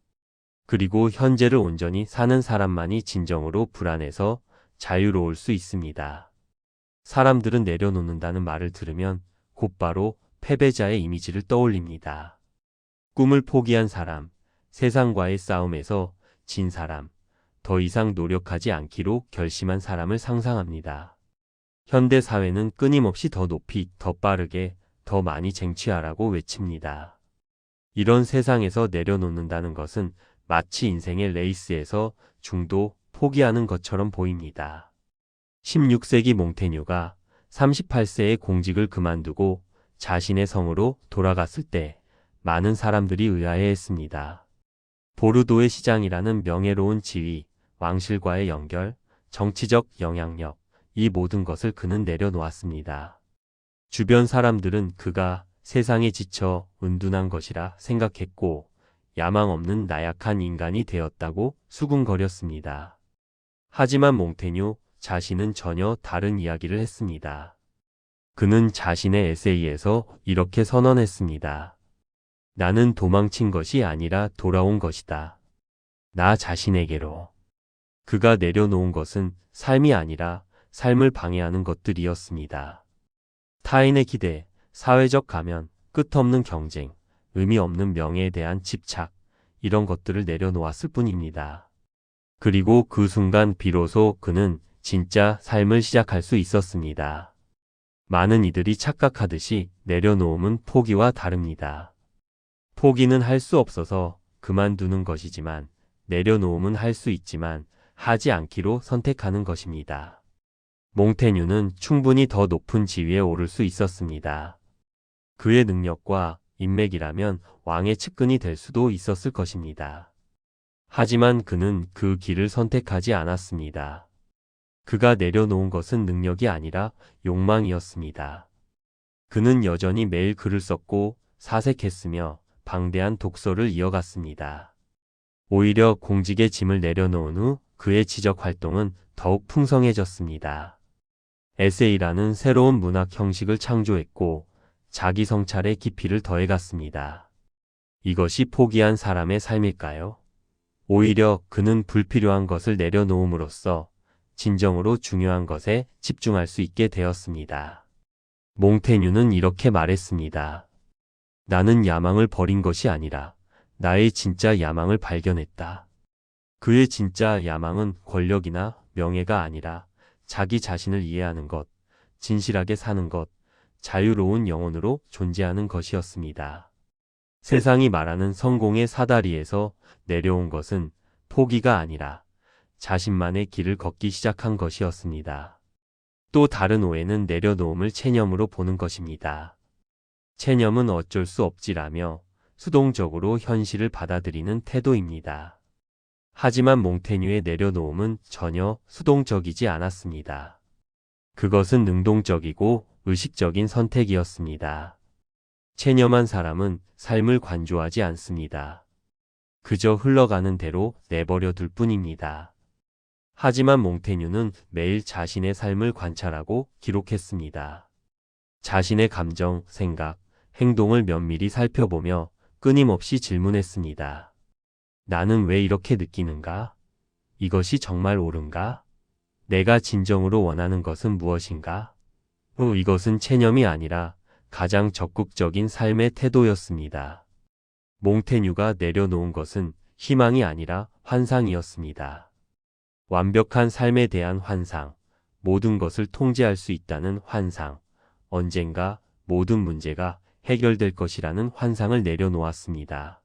그리고 현재를 온전히 사는 사람만이 진정으로 불안해서 자유로울 수 있습니다. 사람들은 내려놓는다는 말을 들으면 곧바로 패배자의 이미지를 떠올립니다. 꿈을 포기한 사람, 세상과의 싸움에서 진 사람, 더 이상 노력하지 않기로 결심한 사람을 상상합니다. 현대 사회는 끊임없이 더 높이, 더 빠르게, 더 많이 쟁취하라고 외칩니다. 이런 세상에서 내려놓는다는 것은 마치 인생의 레이스에서 중도 포기하는 것처럼 보입니다. 16세기 몽테뉴가 38세의 공직을 그만두고 자신의 성으로 돌아갔을 때 많은 사람들이 의아해했습니다. 보르도의 시장이라는 명예로운 지위, 왕실과의 연결, 정치적 영향력, 이 모든 것을 그는 내려놓았습니다. 주변 사람들은 그가 세상에 지쳐 은둔한 것이라 생각했고 야망 없는 나약한 인간이 되었다고 수군거렸습니다. 하지만 몽테뉴 자신은 전혀 다른 이야기를 했습니다. 그는 자신의 에세이에서 이렇게 선언했습니다. 나는 도망친 것이 아니라 돌아온 것이다. 나 자신에게로. 그가 내려놓은 것은 삶이 아니라 삶을 방해하는 것들이었습니다. 타인의 기대, 사회적 가면, 끝없는 경쟁, 의미 없는 명예에 대한 집착, 이런 것들을 내려놓았을 뿐입니다. 그리고 그 순간 비로소 그는 진짜 삶을 시작할 수 있었습니다. 많은 이들이 착각하듯이 내려놓음은 포기와 다릅니다. 포기는 할 수 없어서 그만두는 것이지만 내려놓음은 할 수 있지만 하지 않기로 선택하는 것입니다. 몽테뉴는 충분히 더 높은 지위에 오를 수 있었습니다. 그의 능력과 인맥이라면 왕의 측근이 될 수도 있었을 것입니다. 하지만 그는 그 길을 선택하지 않았습니다. 그가 내려놓은 것은 능력이 아니라 욕망이었습니다. 그는 여전히 매일 글을 썼고 사색했으며 방대한 독서를 이어갔습니다. 오히려 공직의 짐을 내려놓은 후 그의 지적 활동은 더욱 풍성해졌습니다. 에세이라는 새로운 문학 형식을 창조했고 자기 성찰의 깊이를 더해갔습니다. 이것이 포기한 사람의 삶일까요? 오히려 그는 불필요한 것을 내려놓음으로써 진정으로 중요한 것에 집중할 수 있게 되었습니다. 몽테뉴는 이렇게 말했습니다. 나는 야망을 버린 것이 아니라 나의 진짜 야망을 발견했다. 그의 진짜 야망은 권력이나 명예가 아니라 자기 자신을 이해하는 것, 진실하게 사는 것, 자유로운 영혼으로 존재하는 것이었습니다. 세상이 말하는 성공의 사다리에서 내려온 것은 포기가 아니라 자신만의 길을 걷기 시작한 것이었습니다. 또 다른 오해는 내려놓음을 체념으로 보는 것입니다. 체념은 어쩔 수 없지라며 수동적으로 현실을 받아들이는 태도입니다. 하지만 몽테뉴의 내려놓음은 전혀 수동적이지 않았습니다. 그것은 능동적이고 의식적인 선택이었습니다. 체념한 사람은 삶을 관조하지 않습니다. 그저 흘러가는 대로 내버려 둘 뿐입니다. 하지만 몽테뉴는 매일 자신의 삶을 관찰하고 기록했습니다. 자신의 감정, 생각, 행동을 면밀히 살펴보며 끊임없이 질문했습니다. 나는 왜 이렇게 느끼는가? 이것이 정말 옳은가? 내가 진정으로 원하는 것은 무엇인가? 이것은 체념이 아니라 가장 적극적인 삶의 태도였습니다. 몽테뉴가 내려놓은 것은 희망이 아니라 환상이었습니다. 완벽한 삶에 대한 환상, 모든 것을 통제할 수 있다는 환상, 언젠가 모든 문제가 해결될 것이라는 환상을 내려놓았습니다.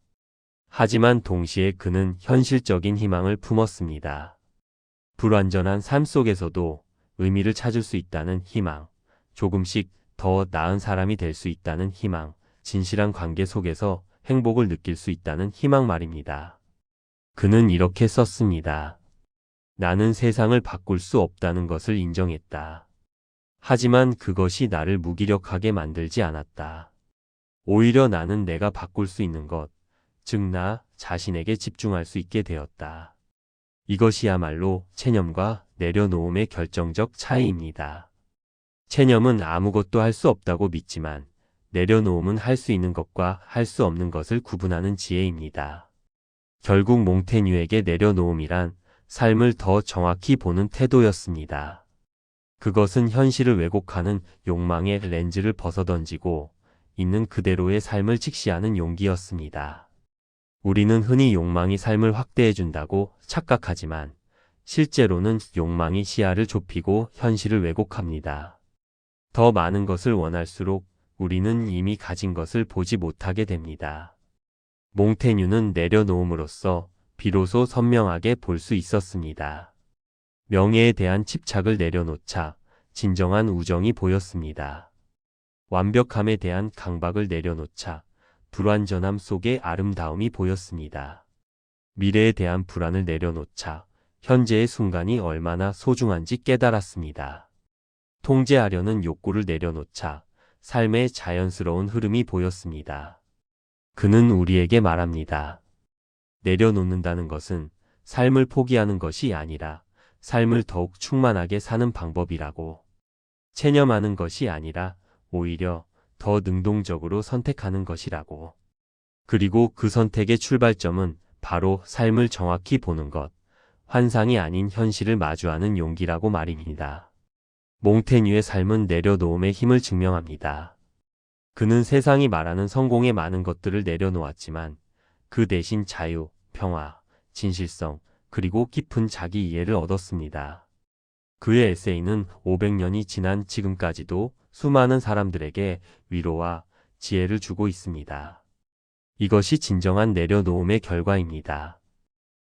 하지만 동시에 그는 현실적인 희망을 품었습니다. 불완전한 삶 속에서도 의미를 찾을 수 있다는 희망, 조금씩 더 나은 사람이 될 수 있다는 희망, 진실한 관계 속에서 행복을 느낄 수 있다는 희망 말입니다. 그는 이렇게 썼습니다. 나는 세상을 바꿀 수 없다는 것을 인정했다. 하지만 그것이 나를 무기력하게 만들지 않았다. 오히려 나는 내가 바꿀 수 있는 것, 즉 나 자신에게 집중할 수 있게 되었다. 이것이야말로 체념과 내려놓음의 결정적 차이입니다. 체념은 아무것도 할 수 없다고 믿지만 내려놓음은 할 수 있는 것과 할 수 없는 것을 구분하는 지혜입니다. 결국 몽테뉴에게 내려놓음이란 삶을 더 정확히 보는 태도였습니다. 그것은 현실을 왜곡하는 욕망의 렌즈를 벗어던지고 있는 그대로의 삶을 직시하는 용기였습니다. 우리는 흔히 욕망이 삶을 확대해준다고 착각하지만 실제로는 욕망이 시야를 좁히고 현실을 왜곡합니다. 더 많은 것을 원할수록 우리는 이미 가진 것을 보지 못하게 됩니다. 몽테뉴는 내려놓음으로써 비로소 선명하게 볼 수 있었습니다. 명예에 대한 집착을 내려놓자 진정한 우정이 보였습니다. 완벽함에 대한 강박을 내려놓자 불완전함 속의 아름다움이 보였습니다. 미래에 대한 불안을 내려놓자 현재의 순간이 얼마나 소중한지 깨달았습니다. 통제하려는 욕구를 내려놓자 삶의 자연스러운 흐름이 보였습니다. 그는 우리에게 말합니다. 내려놓는다는 것은 삶을 포기하는 것이 아니라 삶을 더욱 충만하게 사는 방법이라고. 체념하는 것이 아니라 오히려 더 능동적으로 선택하는 것이라고. 그리고 그 선택의 출발점은 바로 삶을 정확히 보는 것, 환상이 아닌 현실을 마주하는 용기라고 말입니다. 몽테뉴의 삶은 내려놓음의 힘을 증명합니다. 그는 세상이 말하는 성공의 많은 것들을 내려놓았지만 그 대신 자유, 평화, 진실성, 그리고 깊은 자기 이해를 얻었습니다. 그의 에세이는 500년이 지난 지금까지도 수많은 사람들에게 위로와 지혜를 주고 있습니다. 이것이 진정한 내려놓음의 결과입니다.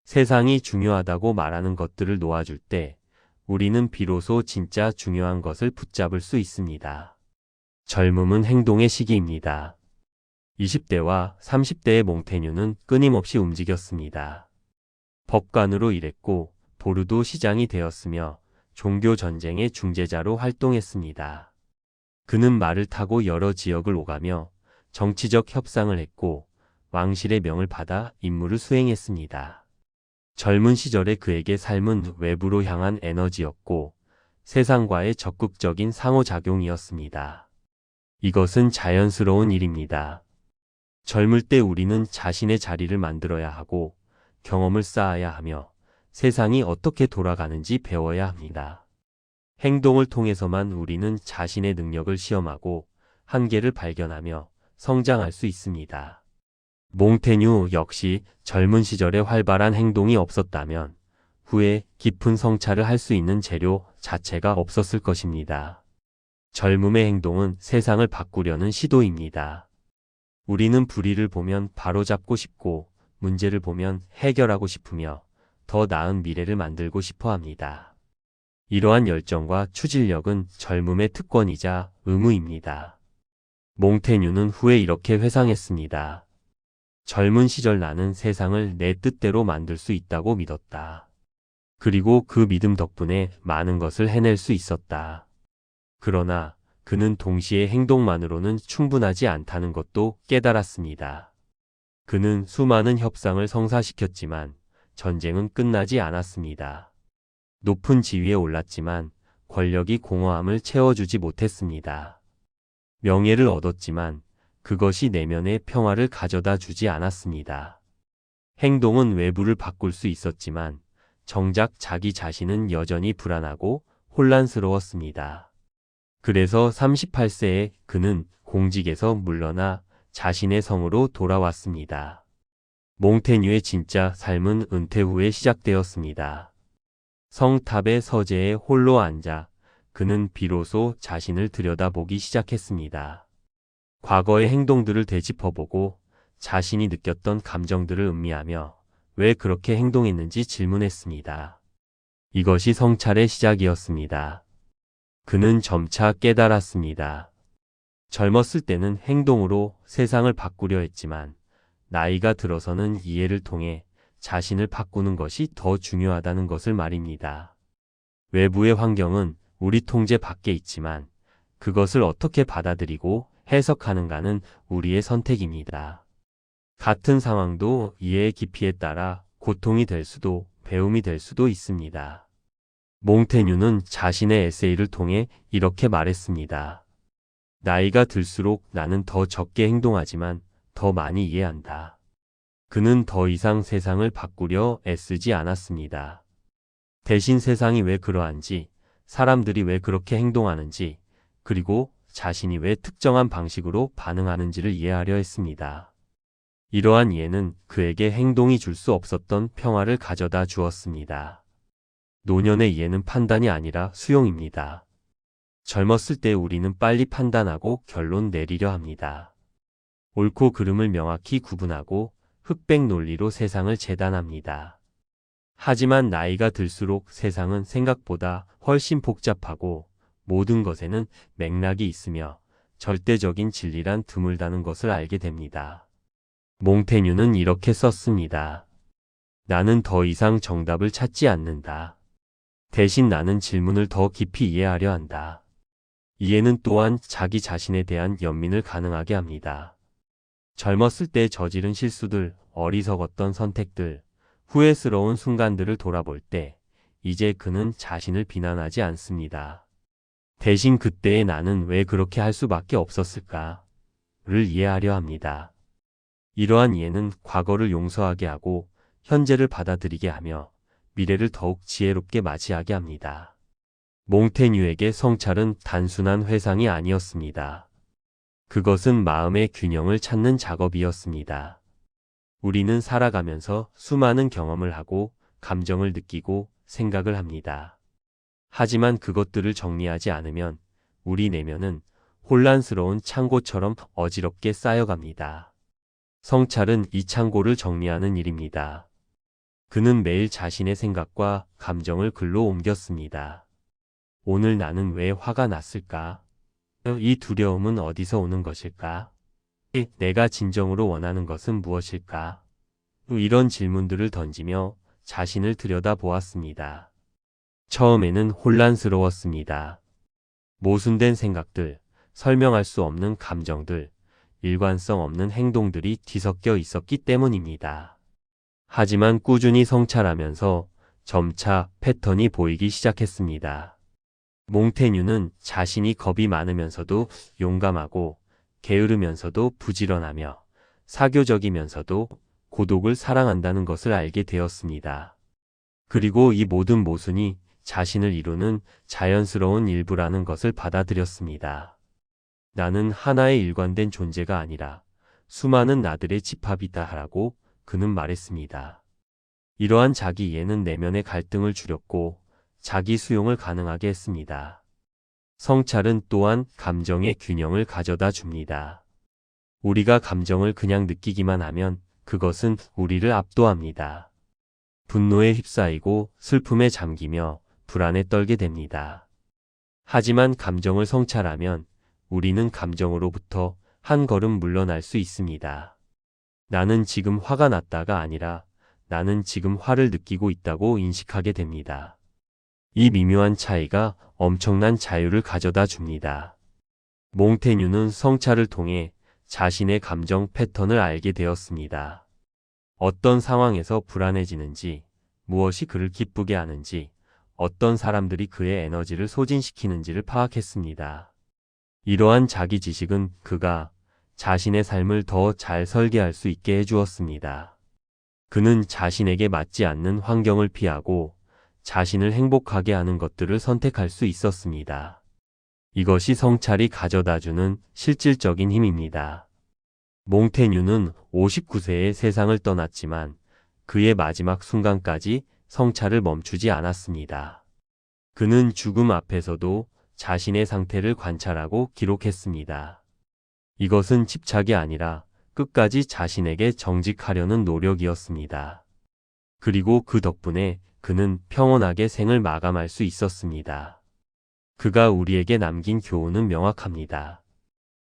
세상이 중요하다고 말하는 것들을 놓아줄 때 우리는 비로소 진짜 중요한 것을 붙잡을 수 있습니다. 젊음은 행동의 시기입니다. 20대와 30대의 몽테뉴는 끊임없이 움직였습니다. 법관으로 일했고 보르도 시장이 되었으며 종교 전쟁의 중재자로 활동했습니다. 그는 말을 타고 여러 지역을 오가며 정치적 협상을 했고 왕실의 명을 받아 임무를 수행했습니다. 젊은 시절에 그에게 삶은 외부로 향한 에너지였고 세상과의 적극적인 상호작용이었습니다. 이것은 자연스러운 일입니다. 젊을 때 우리는 자신의 자리를 만들어야 하고 경험을 쌓아야 하며 세상이 어떻게 돌아가는지 배워야 합니다. 행동을 통해서만 우리는 자신의 능력을 시험하고 한계를 발견하며 성장할 수 있습니다. 몽테뉴 역시 젊은 시절에 활발한 행동이 없었다면 후에 깊은 성찰을 할 수 있는 재료 자체가 없었을 것입니다. 젊음의 행동은 세상을 바꾸려는 시도입니다. 우리는 불의를 보면 바로잡고 싶고 문제를 보면 해결하고 싶으며 더 나은 미래를 만들고 싶어 합니다. 이러한 열정과 추진력은 젊음의 특권이자 의무입니다. 몽테뉴는 후에 이렇게 회상했습니다. 젊은 시절 나는 세상을 내 뜻대로 만들 수 있다고 믿었다. 그리고 그 믿음 덕분에 많은 것을 해낼 수 있었다. 그러나 그는 동시에 행동만으로는 충분하지 않다는 것도 깨달았습니다. 그는 수많은 협상을 성사시켰지만 전쟁은 끝나지 않았습니다. 높은 지위에 올랐지만 권력이 공허함을 채워주지 못했습니다. 명예를 얻었지만 그것이 내면의 평화를 가져다 주지 않았습니다. 행동은 외부를 바꿀 수 있었지만 정작 자기 자신은 여전히 불안하고 혼란스러웠습니다. 그래서 38세에 그는 공직에서 물러나 자신의 성으로 돌아왔습니다. 몽테뉴의 진짜 삶은 은퇴 후에 시작되었습니다. 성탑의 서재에 홀로 앉아 그는 비로소 자신을 들여다보기 시작했습니다. 과거의 행동들을 되짚어보고 자신이 느꼈던 감정들을 음미하며 왜 그렇게 행동했는지 질문했습니다. 이것이 성찰의 시작이었습니다. 그는 점차 깨달았습니다. 젊었을 때는 행동으로 세상을 바꾸려 했지만 나이가 들어서는 이해를 통해 자신을 바꾸는 것이 더 중요하다는 것을 말입니다. 외부의 환경은 우리 통제 밖에 있지만 그것을 어떻게 받아들이고 해석하는가는 우리의 선택입니다. 같은 상황도 이해의 깊이에 따라 고통이 될 수도 배움이 될 수도 있습니다. 몽테뉴는 자신의 에세이를 통해 이렇게 말했습니다. 나이가 들수록 나는 더 적게 행동하지만 더 많이 이해한다. 그는 더 이상 세상을 바꾸려 애쓰지 않았습니다. 대신 세상이 왜 그러한지, 사람들이 왜 그렇게 행동하는지, 그리고 자신이 왜 특정한 방식으로 반응하는지를 이해하려 했습니다. 이러한 이해는 그에게 행동이 줄 수 없었던 평화를 가져다 주었습니다. 노년의 이해는 판단이 아니라 수용입니다. 젊었을 때 우리는 빨리 판단하고 결론 내리려 합니다. 옳고 그름을 명확히 구분하고 흑백 논리로 세상을 재단합니다. 하지만 나이가 들수록 세상은 생각보다 훨씬 복잡하고 모든 것에는 맥락이 있으며 절대적인 진리란 드물다는 것을 알게 됩니다. 몽테뉴는 이렇게 썼습니다. 나는 더 이상 정답을 찾지 않는다. 대신 나는 질문을 더 깊이 이해하려 한다. 이해는 또한 자기 자신에 대한 연민을 가능하게 합니다. 젊었을 때 저지른 실수들, 어리석었던 선택들, 후회스러운 순간들을 돌아볼 때 이제 그는 자신을 비난하지 않습니다. 대신 그때의 나는 왜 그렇게 할 수밖에 없었을까를 이해하려 합니다. 이러한 이해는 과거를 용서하게 하고 현재를 받아들이게 하며 미래를 더욱 지혜롭게 맞이하게 합니다. 몽테뉴에게 성찰은 단순한 회상이 아니었습니다. 그것은 마음의 균형을 찾는 작업이었습니다. 우리는 살아가면서 수많은 경험을 하고 감정을 느끼고 생각을 합니다. 하지만 그것들을 정리하지 않으면 우리 내면은 혼란스러운 창고처럼 어지럽게 쌓여갑니다. 성찰은 이 창고를 정리하는 일입니다. 그는 매일 자신의 생각과 감정을 글로 옮겼습니다. 오늘 나는 왜 화가 났을까? 이 두려움은 어디서 오는 것일까? 내가 진정으로 원하는 것은 무엇일까? 이런 질문들을 던지며 자신을 들여다보았습니다. 처음에는 혼란스러웠습니다. 모순된 생각들, 설명할 수 없는 감정들, 일관성 없는 행동들이 뒤섞여 있었기 때문입니다. 하지만 꾸준히 성찰하면서 점차 패턴이 보이기 시작했습니다. 몽테뉴는 자신이 겁이 많으면서도 용감하고 게으르면서도 부지런하며 사교적이면서도 고독을 사랑한다는 것을 알게 되었습니다. 그리고 이 모든 모순이 자신을 이루는 자연스러운 일부라는 것을 받아들였습니다. 나는 하나의 일관된 존재가 아니라 수많은 나들의 집합이다라고 그는 말했습니다. 이러한 자기 이해는 내면의 갈등을 줄였고 자기 수용을 가능하게 했습니다. 성찰은 또한 감정의 균형을 가져다 줍니다. 우리가 감정을 그냥 느끼기만 하면 그것은 우리를 압도합니다. 분노에 휩싸이고 슬픔에 잠기며 불안에 떨게 됩니다. 하지만 감정을 성찰하면 우리는 감정으로부터 한 걸음 물러날 수 있습니다. 나는 지금 화가 났다가 아니라 나는 지금 화를 느끼고 있다고 인식하게 됩니다. 이 미묘한 차이가 엄청난 자유를 가져다 줍니다. 몽테뉴는 성찰을 통해 자신의 감정 패턴을 알게 되었습니다. 어떤 상황에서 불안해지는지, 무엇이 그를 기쁘게 하는지, 어떤 사람들이 그의 에너지를 소진시키는지를 파악했습니다. 이러한 자기 지식은 그가 자신의 삶을 더 잘 설계할 수 있게 해주었습니다. 그는 자신에게 맞지 않는 환경을 피하고 자신을 행복하게 하는 것들을 선택할 수 있었습니다. 이것이 성찰이 가져다주는 실질적인 힘입니다. 몽테뉴는 59세에 세상을 떠났지만 그의 마지막 순간까지 성찰을 멈추지 않았습니다. 그는 죽음 앞에서도 자신의 상태를 관찰하고 기록했습니다. 이것은 집착이 아니라 끝까지 자신에게 정직하려는 노력이었습니다. 그리고 그 덕분에 그는 평온하게 생을 마감할 수 있었습니다. 그가 우리에게 남긴 교훈은 명확합니다.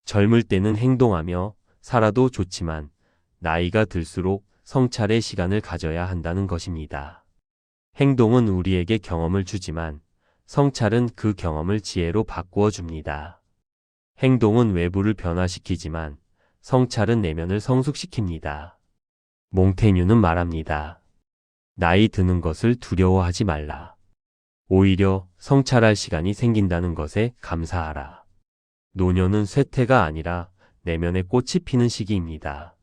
젊을 때는 행동하며 살아도 좋지만 나이가 들수록 성찰의 시간을 가져야 한다는 것입니다. 행동은 우리에게 경험을 주지만 성찰은 그 경험을 지혜로 바꾸어 줍니다. 행동은 외부를 변화시키지만 성찰은 내면을 성숙시킵니다. 몽테뉴는 말합니다. 나이 드는 것을 두려워하지 말라. 오히려 성찰할 시간이 생긴다는 것에 감사하라. 노년은 쇠퇴가 아니라 내면의 꽃이 피는 시기입니다.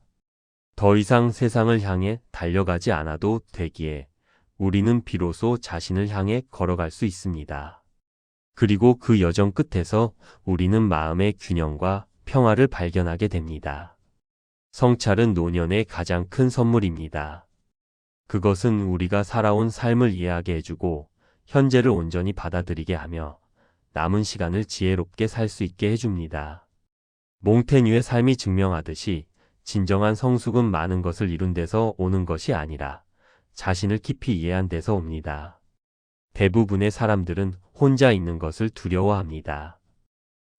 더 이상 세상을 향해 달려가지 않아도 되기에 우리는 비로소 자신을 향해 걸어갈 수 있습니다. 그리고 그 여정 끝에서 우리는 마음의 균형과 평화를 발견하게 됩니다. 성찰은 노년의 가장 큰 선물입니다. 그것은 우리가 살아온 삶을 이해하게 해주고 현재를 온전히 받아들이게 하며 남은 시간을 지혜롭게 살 수 있게 해줍니다. 몽테뉴의 삶이 증명하듯이 진정한 성숙은 많은 것을 이룬 데서 오는 것이 아니라 자신을 깊이 이해한 데서 옵니다. 대부분의 사람들은 혼자 있는 것을 두려워합니다.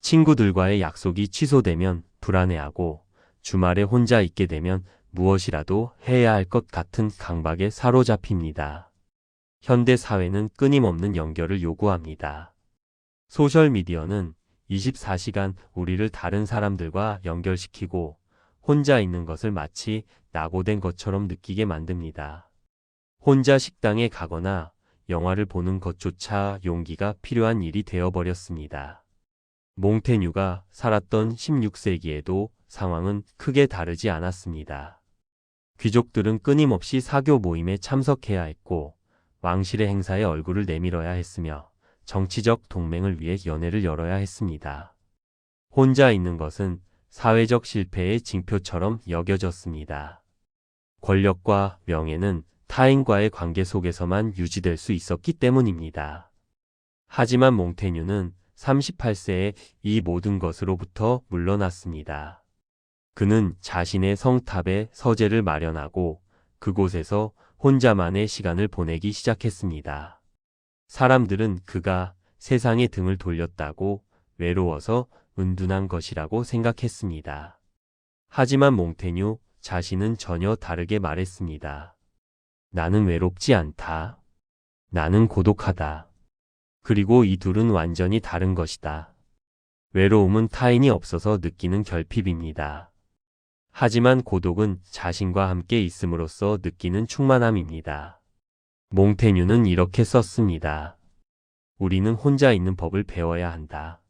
친구들과의 약속이 취소되면 불안해하고 주말에 혼자 있게 되면 무엇이라도 해야 할 것 같은 강박에 사로잡힙니다. 현대 사회는 끊임없는 연결을 요구합니다. 소셜미디어는 24시간 우리를 다른 사람들과 연결시키고 혼자 있는 것을 마치 낙오된 것처럼 느끼게 만듭니다. 혼자 식당에 가거나 영화를 보는 것조차 용기가 필요한 일이 되어버렸습니다. 몽테뉴가 살았던 16세기에도 상황은 크게 다르지 않았습니다. 귀족들은 끊임없이 사교 모임에 참석해야 했고 왕실의 행사에 얼굴을 내밀어야 했으며 정치적 동맹을 위해 연회를 열어야 했습니다. 혼자 있는 것은 사회적 실패의 징표처럼 여겨졌습니다. 권력과 명예는 타인과의 관계 속에서만 유지될 수 있었기 때문입니다. 하지만 몽테뉴는 38세에 이 모든 것으로부터 물러났습니다. 그는 자신의 성탑에 서재를 마련하고 그곳에서 혼자만의 시간을 보내기 시작했습니다. 사람들은 그가 세상에 등을 돌렸다고 외로워서 은둔한 것이라고 생각했습니다. 하지만 몽테뉴 자신은 전혀 다르게 말했습니다. 나는 외롭지 않다. 나는 고독하다. 그리고 이 둘은 완전히 다른 것이다. 외로움은 타인이 없어서 느끼는 결핍입니다. 하지만 고독은 자신과 함께 있음으로써 느끼는 충만함입니다. 몽테뉴는 이렇게 썼습니다. 우리는 혼자 있는 법을 배워야 한다.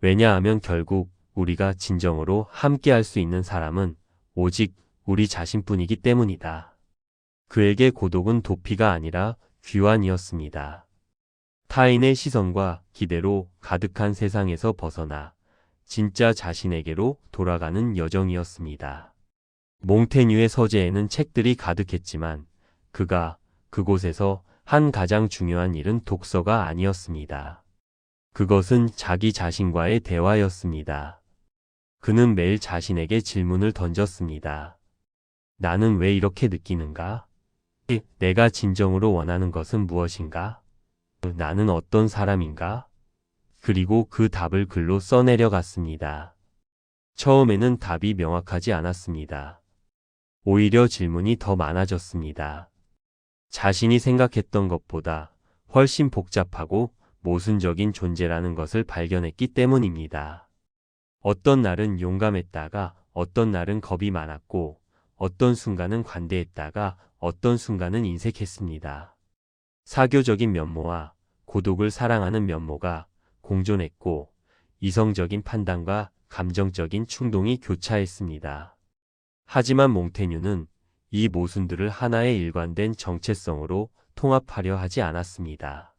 왜냐하면 결국 우리가 진정으로 함께 할 수 있는 사람은 오직 우리 자신뿐이기 때문이다. 그에게 고독은 도피가 아니라 귀환이었습니다. 타인의 시선과 기대로 가득한 세상에서 벗어나 진짜 자신에게로 돌아가는 여정이었습니다. 몽테뉴의 서재에는 책들이 가득했지만 그가 그곳에서 한 가장 중요한 일은 독서가 아니었습니다. 그것은 자기 자신과의 대화였습니다. 그는 매일 자신에게 질문을 던졌습니다. 나는 왜 이렇게 느끼는가? 내가 진정으로 원하는 것은 무엇인가? 나는 어떤 사람인가? 그리고 그 답을 글로 써내려갔습니다. 처음에는 답이 명확하지 않았습니다. 오히려 질문이 더 많아졌습니다. 자신이 생각했던 것보다 훨씬 복잡하고 모순적인 존재라는 것을 발견했기 때문입니다. 어떤 날은 용감했다가 어떤 날은 겁이 많았고 어떤 순간은 관대했다가 어떤 순간은 인색했습니다. 사교적인 면모와 고독을 사랑하는 면모가 공존했고 이성적인 판단과 감정적인 충동이 교차했습니다. 하지만 몽테뉴는 이 모순들을 하나의 일관된 정체성으로 통합하려 하지 않았습니다.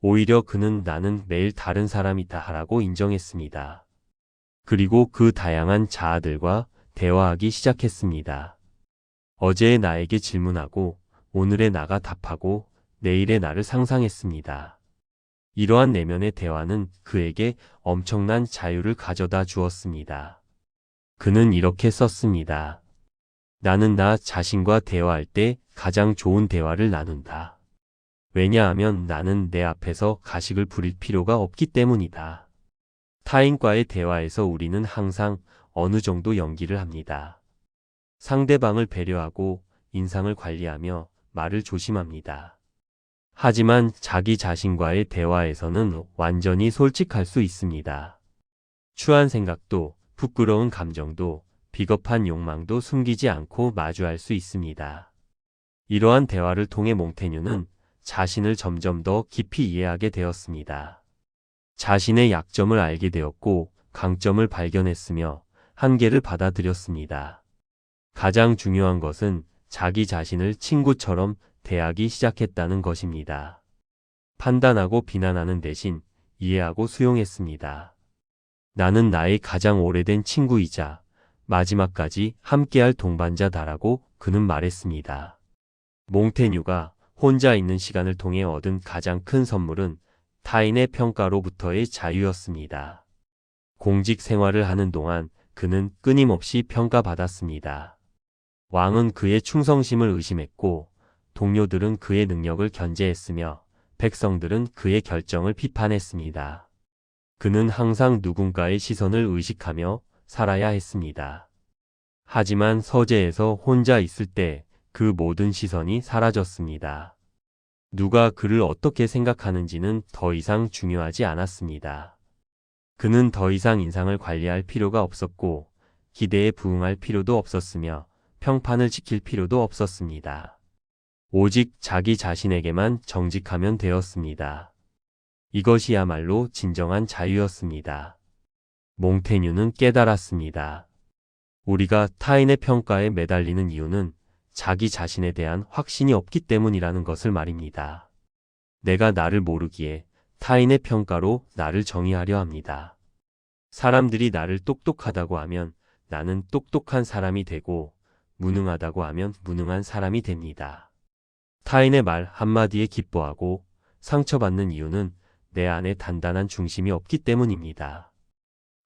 오히려 그는 나는 매일 다른 사람이다라고 인정했습니다. 그리고 그 다양한 자아들과 대화하기 시작했습니다. 어제의 나에게 질문하고 오늘의 나가 답하고 내일의 나를 상상했습니다. 이러한 내면의 대화는 그에게 엄청난 자유를 가져다 주었습니다. 그는 이렇게 썼습니다. 나는 나 자신과 대화할 때 가장 좋은 대화를 나눈다. 왜냐하면 나는 내 앞에서 가식을 부릴 필요가 없기 때문이다. 타인과의 대화에서 우리는 항상 어느 정도 연기를 합니다. 상대방을 배려하고 인상을 관리하며 말을 조심합니다. 하지만 자기 자신과의 대화에서는 완전히 솔직할 수 있습니다. 추한 생각도, 부끄러운 감정도, 비겁한 욕망도 숨기지 않고 마주할 수 있습니다. 이러한 대화를 통해 몽테뉴는 자신을 점점 더 깊이 이해하게 되었습니다. 자신의 약점을 알게 되었고 강점을 발견했으며 한계를 받아들였습니다. 가장 중요한 것은 자기 자신을 친구처럼 대하기 시작했다는 것입니다. 판단하고 비난하는 대신 이해하고 수용했습니다. 나는 나의 가장 오래된 친구이자 마지막까지 함께할 동반자다라고 그는 말했습니다. 몽테뉴가 혼자 있는 시간을 통해 얻은 가장 큰 선물은 타인의 평가로부터의 자유였습니다. 공직 생활을 하는 동안 그는 끊임없이 평가받았습니다. 왕은 그의 충성심을 의심했고 동료들은 그의 능력을 견제했으며 백성들은 그의 결정을 비판했습니다. 그는 항상 누군가의 시선을 의식하며 살아야 했습니다. 하지만 서재에서 혼자 있을 때 그 모든 시선이 사라졌습니다. 누가 그를 어떻게 생각하는지는 더 이상 중요하지 않았습니다. 그는 더 이상 인상을 관리할 필요가 없었고 기대에 부응할 필요도 없었으며 평판을 지킬 필요도 없었습니다. 오직 자기 자신에게만 정직하면 되었습니다. 이것이야말로 진정한 자유였습니다. 몽테뉴는 깨달았습니다. 우리가 타인의 평가에 매달리는 이유는 자기 자신에 대한 확신이 없기 때문이라는 것을 말입니다. 내가 나를 모르기에 타인의 평가로 나를 정의하려 합니다. 사람들이 나를 똑똑하다고 하면 나는 똑똑한 사람이 되고 무능하다고 하면 무능한 사람이 됩니다. 타인의 말 한마디에 기뻐하고 상처받는 이유는 내 안에 단단한 중심이 없기 때문입니다.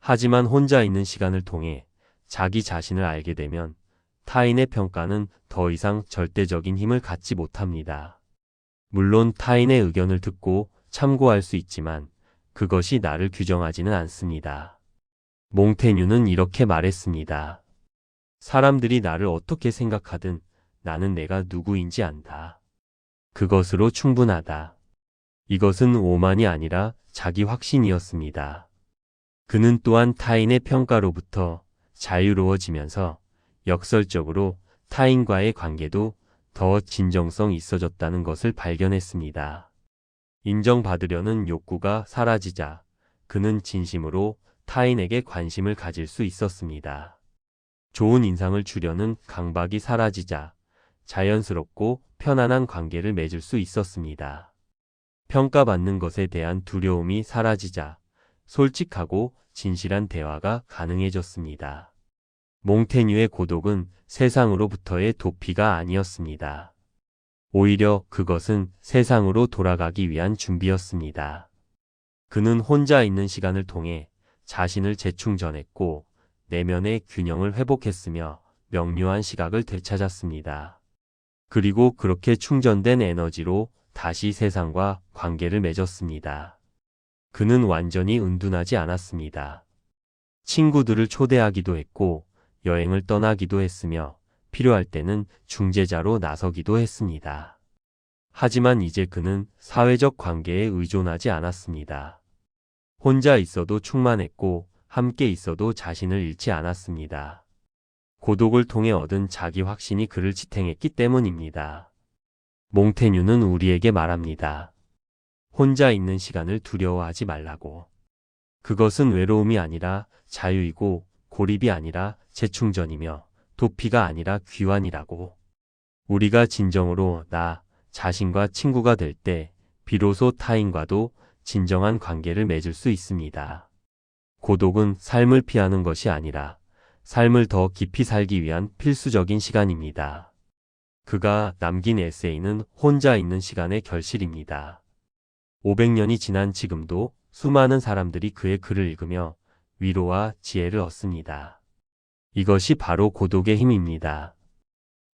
하지만 혼자 있는 시간을 통해 자기 자신을 알게 되면 타인의 평가는 더 이상 절대적인 힘을 갖지 못합니다. 물론 타인의 의견을 듣고 참고할 수 있지만 그것이 나를 규정하지는 않습니다. 몽테뉴는 이렇게 말했습니다. 사람들이 나를 어떻게 생각하든 나는 내가 누구인지 안다. 그것으로 충분하다. 이것은 오만이 아니라 자기 확신이었습니다. 그는 또한 타인의 평가로부터 자유로워지면서 역설적으로 타인과의 관계도 더 진정성 있어졌다는 것을 발견했습니다. 인정받으려는 욕구가 사라지자 그는 진심으로 타인에게 관심을 가질 수 있었습니다. 좋은 인상을 주려는 강박이 사라지자 자연스럽고 편안한 관계를 맺을 수 있었습니다. 평가받는 것에 대한 두려움이 사라지자 솔직하고 진실한 대화가 가능해졌습니다. 몽테뉴의 고독은 세상으로부터의 도피가 아니었습니다. 오히려 그것은 세상으로 돌아가기 위한 준비였습니다. 그는 혼자 있는 시간을 통해 자신을 재충전했고 내면의 균형을 회복했으며 명료한 시각을 되찾았습니다. 그리고 그렇게 충전된 에너지로 다시 세상과 관계를 맺었습니다. 그는 완전히 은둔하지 않았습니다. 친구들을 초대하기도 했고 여행을 떠나기도 했으며 필요할 때는 중재자로 나서기도 했습니다. 하지만 이제 그는 사회적 관계에 의존하지 않았습니다. 혼자 있어도 충만했고 함께 있어도 자신을 잃지 않았습니다. 고독을 통해 얻은 자기 확신이 그를 지탱했기 때문입니다. 몽테뉴는 우리에게 말합니다. 혼자 있는 시간을 두려워하지 말라고. 그것은 외로움이 아니라 자유이고 고립이 아니라 재충전이며 도피가 아니라 귀환이라고. 우리가 진정으로 나 자신과 친구가 될 때 비로소 타인과도 진정한 관계를 맺을 수 있습니다. 고독은 삶을 피하는 것이 아니라 삶을 더 깊이 살기 위한 필수적인 시간입니다. 그가 남긴 에세이는 혼자 있는 시간의 결실입니다. 500년이 지난 지금도 수많은 사람들이 그의 글을 읽으며 위로와 지혜를 얻습니다. 이것이 바로 고독의 힘입니다.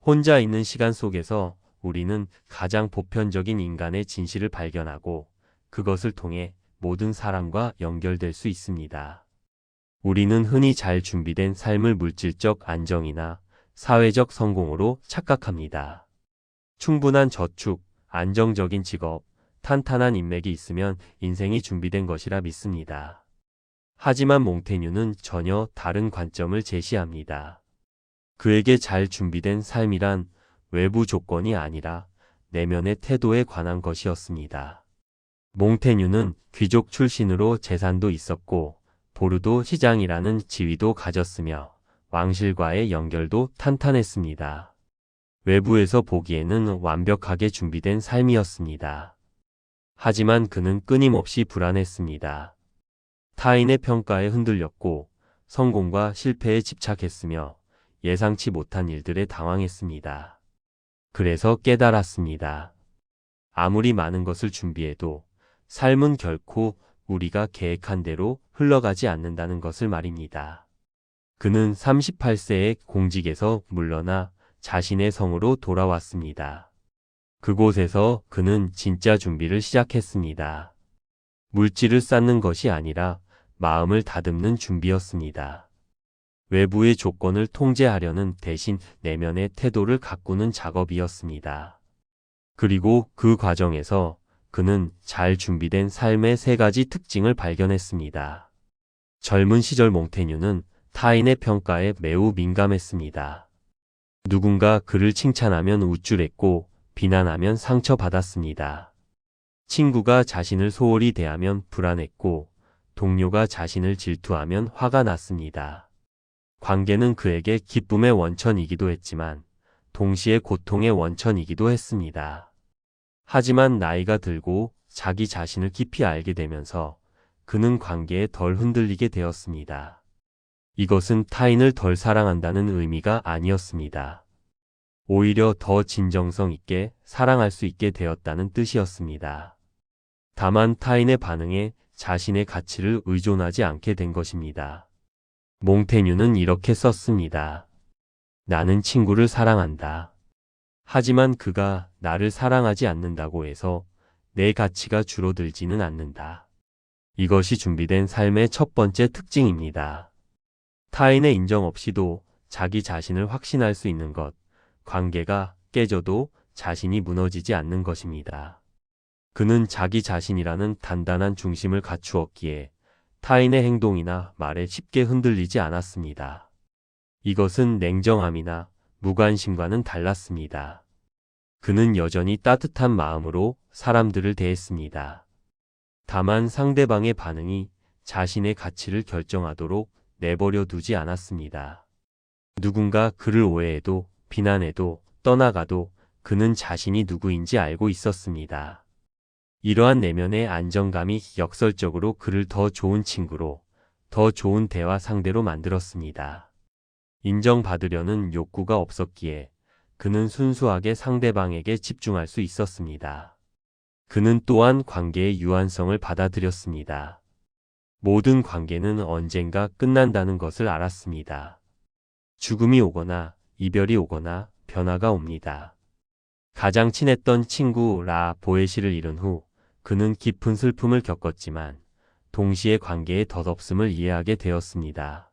혼자 있는 시간 속에서 우리는 가장 보편적인 인간의 진실을 발견하고 그것을 통해 모든 사람과 연결될 수 있습니다. 우리는 흔히 잘 준비된 삶을 물질적 안정이나 사회적 성공으로 착각합니다. 충분한 저축, 안정적인 직업, 탄탄한 인맥이 있으면 인생이 준비된 것이라 믿습니다. 하지만 몽테뉴는 전혀 다른 관점을 제시합니다. 그에게 잘 준비된 삶이란 외부 조건이 아니라 내면의 태도에 관한 것이었습니다. 몽테뉴는 귀족 출신으로 재산도 있었고 보르도 시장이라는 지위도 가졌으며 왕실과의 연결도 탄탄했습니다. 외부에서 보기에는 완벽하게 준비된 삶이었습니다. 하지만 그는 끊임없이 불안했습니다. 타인의 평가에 흔들렸고 성공과 실패에 집착했으며 예상치 못한 일들에 당황했습니다. 그래서 깨달았습니다. 아무리 많은 것을 준비해도 삶은 결코 우리가 계획한 대로 흘러가지 않는다는 것을 말입니다. 그는 38세에 공직에서 물러나 자신의 성으로 돌아왔습니다. 그곳에서 그는 진짜 준비를 시작했습니다. 물질을 쌓는 것이 아니라 마음을 다듬는 준비였습니다. 외부의 조건을 통제하려는 대신 내면의 태도를 가꾸는 작업이었습니다. 그리고 그 과정에서 그는 잘 준비된 삶의 세 가지 특징을 발견했습니다. 젊은 시절 몽테뉴는 타인의 평가에 매우 민감했습니다. 누군가 그를 칭찬하면 우쭐했고 비난하면 상처받았습니다. 친구가 자신을 소홀히 대하면 불안했고 동료가 자신을 질투하면 화가 났습니다. 관계는 그에게 기쁨의 원천이기도 했지만 동시에 고통의 원천이기도 했습니다. 하지만 나이가 들고 자기 자신을 깊이 알게 되면서 그는 관계에 덜 흔들리게 되었습니다. 이것은 타인을 덜 사랑한다는 의미가 아니었습니다. 오히려 더 진정성 있게 사랑할 수 있게 되었다는 뜻이었습니다. 다만 타인의 반응에 자신의 가치를 의존하지 않게 된 것입니다. 몽테뉴는 이렇게 썼습니다. 나는 친구를 사랑한다. 하지만 그가 나를 사랑하지 않는다고 해서 내 가치가 줄어들지는 않는다. 이것이 준비된 삶의 첫 번째 특징입니다. 타인의 인정 없이도 자기 자신을 확신할 수 있는 것, 관계가 깨져도 자신이 무너지지 않는 것입니다. 그는 자기 자신이라는 단단한 중심을 갖추었기에 타인의 행동이나 말에 쉽게 흔들리지 않았습니다. 이것은 냉정함이나 무관심과는 달랐습니다. 그는 여전히 따뜻한 마음으로 사람들을 대했습니다. 다만 상대방의 반응이 자신의 가치를 결정하도록 내버려 두지 않았습니다. 누군가 그를 오해해도 비난해도 떠나가도 그는 자신이 누구인지 알고 있었습니다. 이러한 내면의 안정감이 역설적으로 그를 더 좋은 친구로, 더 좋은 대화 상대로 만들었습니다. 인정받으려는 욕구가 없었기에 그는 순수하게 상대방에게 집중할 수 있었습니다. 그는 또한 관계의 유한성을 받아들였습니다. 모든 관계는 언젠가 끝난다는 것을 알았습니다. 죽음이 오거나 이별이 오거나 변화가 옵니다. 가장 친했던 친구 라 보에시를 잃은 후 그는 깊은 슬픔을 겪었지만 동시에 관계의 덧없음을 이해하게 되었습니다.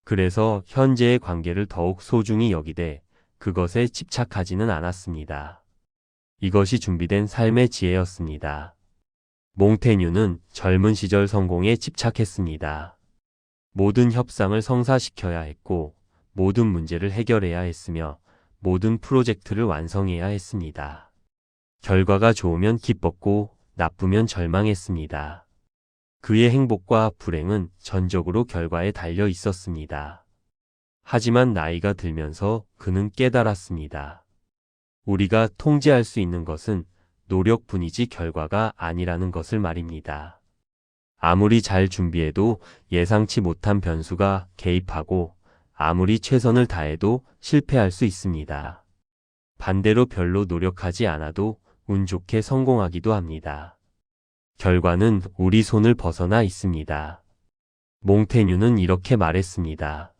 그래서 현재의 관계를 더욱 소중히 여기되 그것에 집착하지는 않았습니다. 이것이 준비된 삶의 지혜였습니다. 몽테뉴는 젊은 시절 성공에 집착했습니다. 모든 협상을 성사시켜야 했고 모든 문제를 해결해야 했으며 모든 프로젝트를 완성해야 했습니다. 결과가 좋으면 기뻤고 나쁘면 절망했습니다. 그의 행복과 불행은 전적으로 결과에 달려 있었습니다. 하지만 나이가 들면서 그는 깨달았습니다. 우리가 통제할 수 있는 것은 노력뿐이지 결과가 아니라는 것을 말입니다. 아무리 잘 준비해도 예상치 못한 변수가 개입하고 아무리 최선을 다해도 실패할 수 있습니다. 반대로 별로 노력하지 않아도 운 좋게 성공하기도 합니다. 결과는 우리 손을 벗어나 있습니다. 몽테뉴는 이렇게 말했습니다.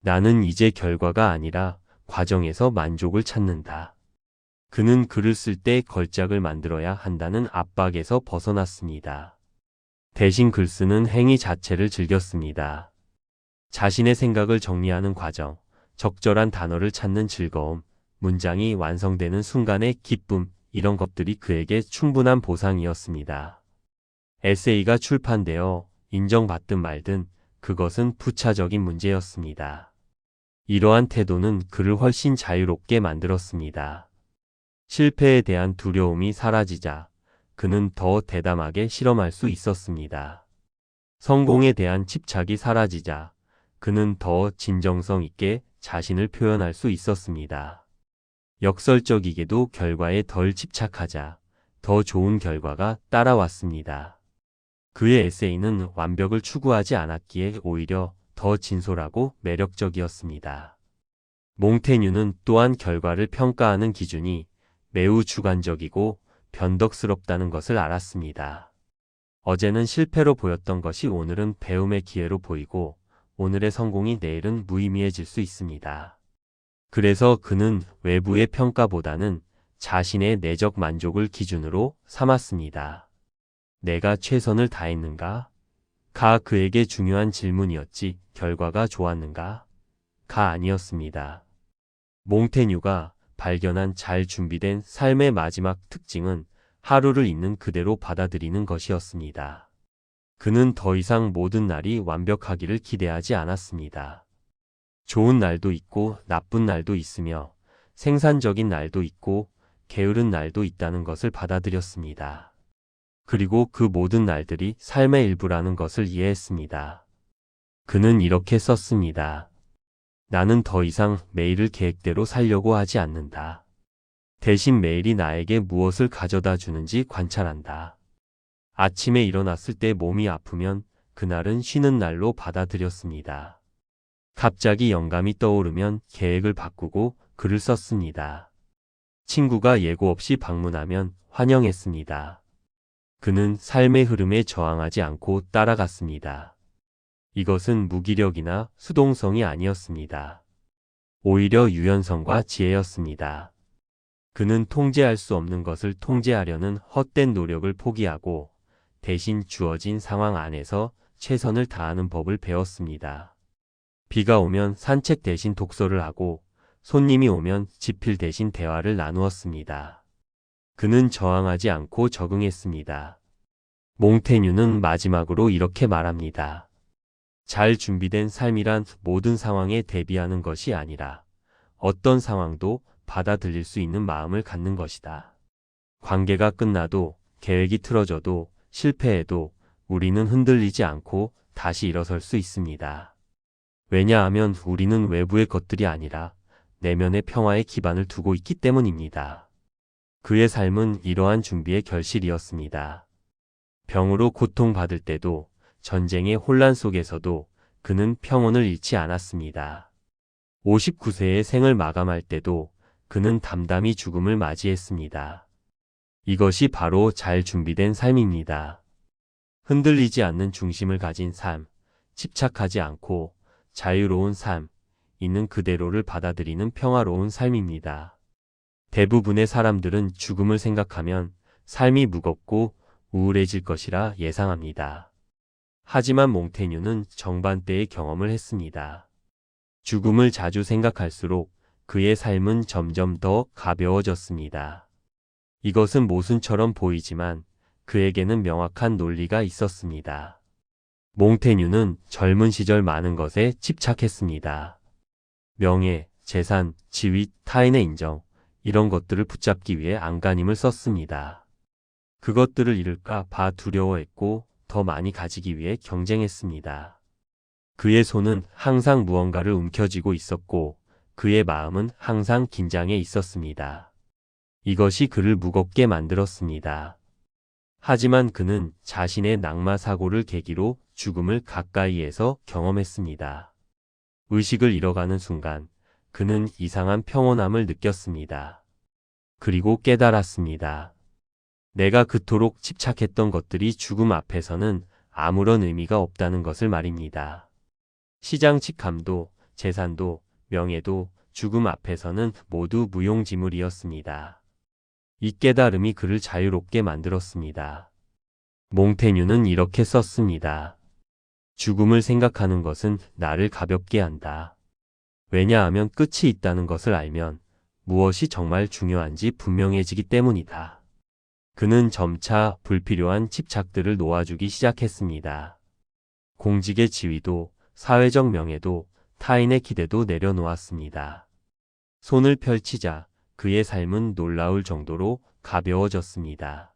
나는 이제 결과가 아니라 과정에서 만족을 찾는다. 그는 글을 쓸 때 걸작을 만들어야 한다는 압박에서 벗어났습니다. 대신 글 쓰는 행위 자체를 즐겼습니다. 자신의 생각을 정리하는 과정, 적절한 단어를 찾는 즐거움, 문장이 완성되는 순간의 기쁨, 이런 것들이 그에게 충분한 보상이었습니다. 에세이가 출판되어 인정받든 말든 그것은 부차적인 문제였습니다. 이러한 태도는 그를 훨씬 자유롭게 만들었습니다. 실패에 대한 두려움이 사라지자 그는 더 대담하게 실험할 수 있었습니다. 성공에 대한 집착이 사라지자 그는 더 진정성 있게 자신을 표현할 수 있었습니다. 역설적이게도 결과에 덜 집착하자 더 좋은 결과가 따라왔습니다. 그의 에세이는 완벽을 추구하지 않았기에 오히려 더 진솔하고 매력적이었습니다. 몽테뉴는 또한 결과를 평가하는 기준이 매우 주관적이고 변덕스럽다는 것을 알았습니다. 어제는 실패로 보였던 것이 오늘은 배움의 기회로 보이고 오늘의 성공이 내일은 무의미해질 수 있습니다. 그래서 그는 외부의 평가보다는 자신의 내적 만족을 기준으로 삼았습니다. 내가 최선을 다했는가? 가 그에게 중요한 질문이었지 결과가 좋았는가? 가 아니었습니다. 몽테뉴가 발견한 잘 준비된 삶의 마지막 특징은 하루를 있는 그대로 받아들이는 것이었습니다. 그는 더 이상 모든 날이 완벽하기를 기대하지 않았습니다. 좋은 날도 있고 나쁜 날도 있으며 생산적인 날도 있고 게으른 날도 있다는 것을 받아들였습니다. 그리고 그 모든 날들이 삶의 일부라는 것을 이해했습니다. 그는 이렇게 썼습니다. 나는 더 이상 매일을 계획대로 살려고 하지 않는다. 대신 매일이 나에게 무엇을 가져다 주는지 관찰한다. 아침에 일어났을 때 몸이 아프면 그날은 쉬는 날로 받아들였습니다. 갑자기 영감이 떠오르면 계획을 바꾸고 글을 썼습니다. 친구가 예고 없이 방문하면 환영했습니다. 그는 삶의 흐름에 저항하지 않고 따라갔습니다. 이것은 무기력이나 수동성이 아니었습니다. 오히려 유연성과 지혜였습니다. 그는 통제할 수 없는 것을 통제하려는 헛된 노력을 포기하고 대신 주어진 상황 안에서 최선을 다하는 법을 배웠습니다. 비가 오면 산책 대신 독서를 하고 손님이 오면 지필 대신 대화를 나누었습니다. 그는 저항하지 않고 적응했습니다. 몽테뉴는 마지막으로 이렇게 말합니다. 잘 준비된 삶이란 모든 상황에 대비하는 것이 아니라 어떤 상황도 받아들일 수 있는 마음을 갖는 것이다. 관계가 끝나도 계획이 틀어져도 실패해도 우리는 흔들리지 않고 다시 일어설 수 있습니다. 왜냐하면 우리는 외부의 것들이 아니라 내면의 평화에 기반을 두고 있기 때문입니다. 그의 삶은 이러한 준비의 결실이었습니다. 병으로 고통받을 때도 전쟁의 혼란 속에서도 그는 평온을 잃지 않았습니다. 59세의 생을 마감할 때도 그는 담담히 죽음을 맞이했습니다. 이것이 바로 잘 준비된 삶입니다. 흔들리지 않는 중심을 가진 삶, 집착하지 않고 자유로운 삶, 있는 그대로를 받아들이는 평화로운 삶입니다. 대부분의 사람들은 죽음을 생각하면 삶이 무겁고 우울해질 것이라 예상합니다. 하지만 몽테뉴는 정반대의 경험을 했습니다. 죽음을 자주 생각할수록 그의 삶은 점점 더 가벼워졌습니다. 이것은 모순처럼 보이지만 그에게는 명확한 논리가 있었습니다. 몽테뉴는 젊은 시절 많은 것에 집착했습니다. 명예, 재산, 지위, 타인의 인정, 이런 것들을 붙잡기 위해 안간힘을 썼습니다. 그것들을 잃을까 봐 두려워했고 더 많이 가지기 위해 경쟁했습니다. 그의 손은 항상 무언가를 움켜쥐고 있었고 그의 마음은 항상 긴장해 있었습니다. 이것이 그를 무겁게 만들었습니다. 하지만 그는 자신의 낙마 사고를 계기로 죽음을 가까이에서 경험했습니다. 의식을 잃어가는 순간 그는 이상한 평온함을 느꼈습니다. 그리고 깨달았습니다. 내가 그토록 집착했던 것들이 죽음 앞에서는 아무런 의미가 없다는 것을 말입니다. 시장 직함도 재산도, 명예도 죽음 앞에서는 모두 무용지물이었습니다. 이 깨달음이 그를 자유롭게 만들었습니다. 몽테뉴는 이렇게 썼습니다. 죽음을 생각하는 것은 나를 가볍게 한다. 왜냐하면 끝이 있다는 것을 알면 무엇이 정말 중요한지 분명해지기 때문이다. 그는 점차 불필요한 집착들을 놓아주기 시작했습니다. 공직의 지위도, 사회적 명예도, 타인의 기대도 내려놓았습니다. 손을 펼치자 그의 삶은 놀라울 정도로 가벼워졌습니다.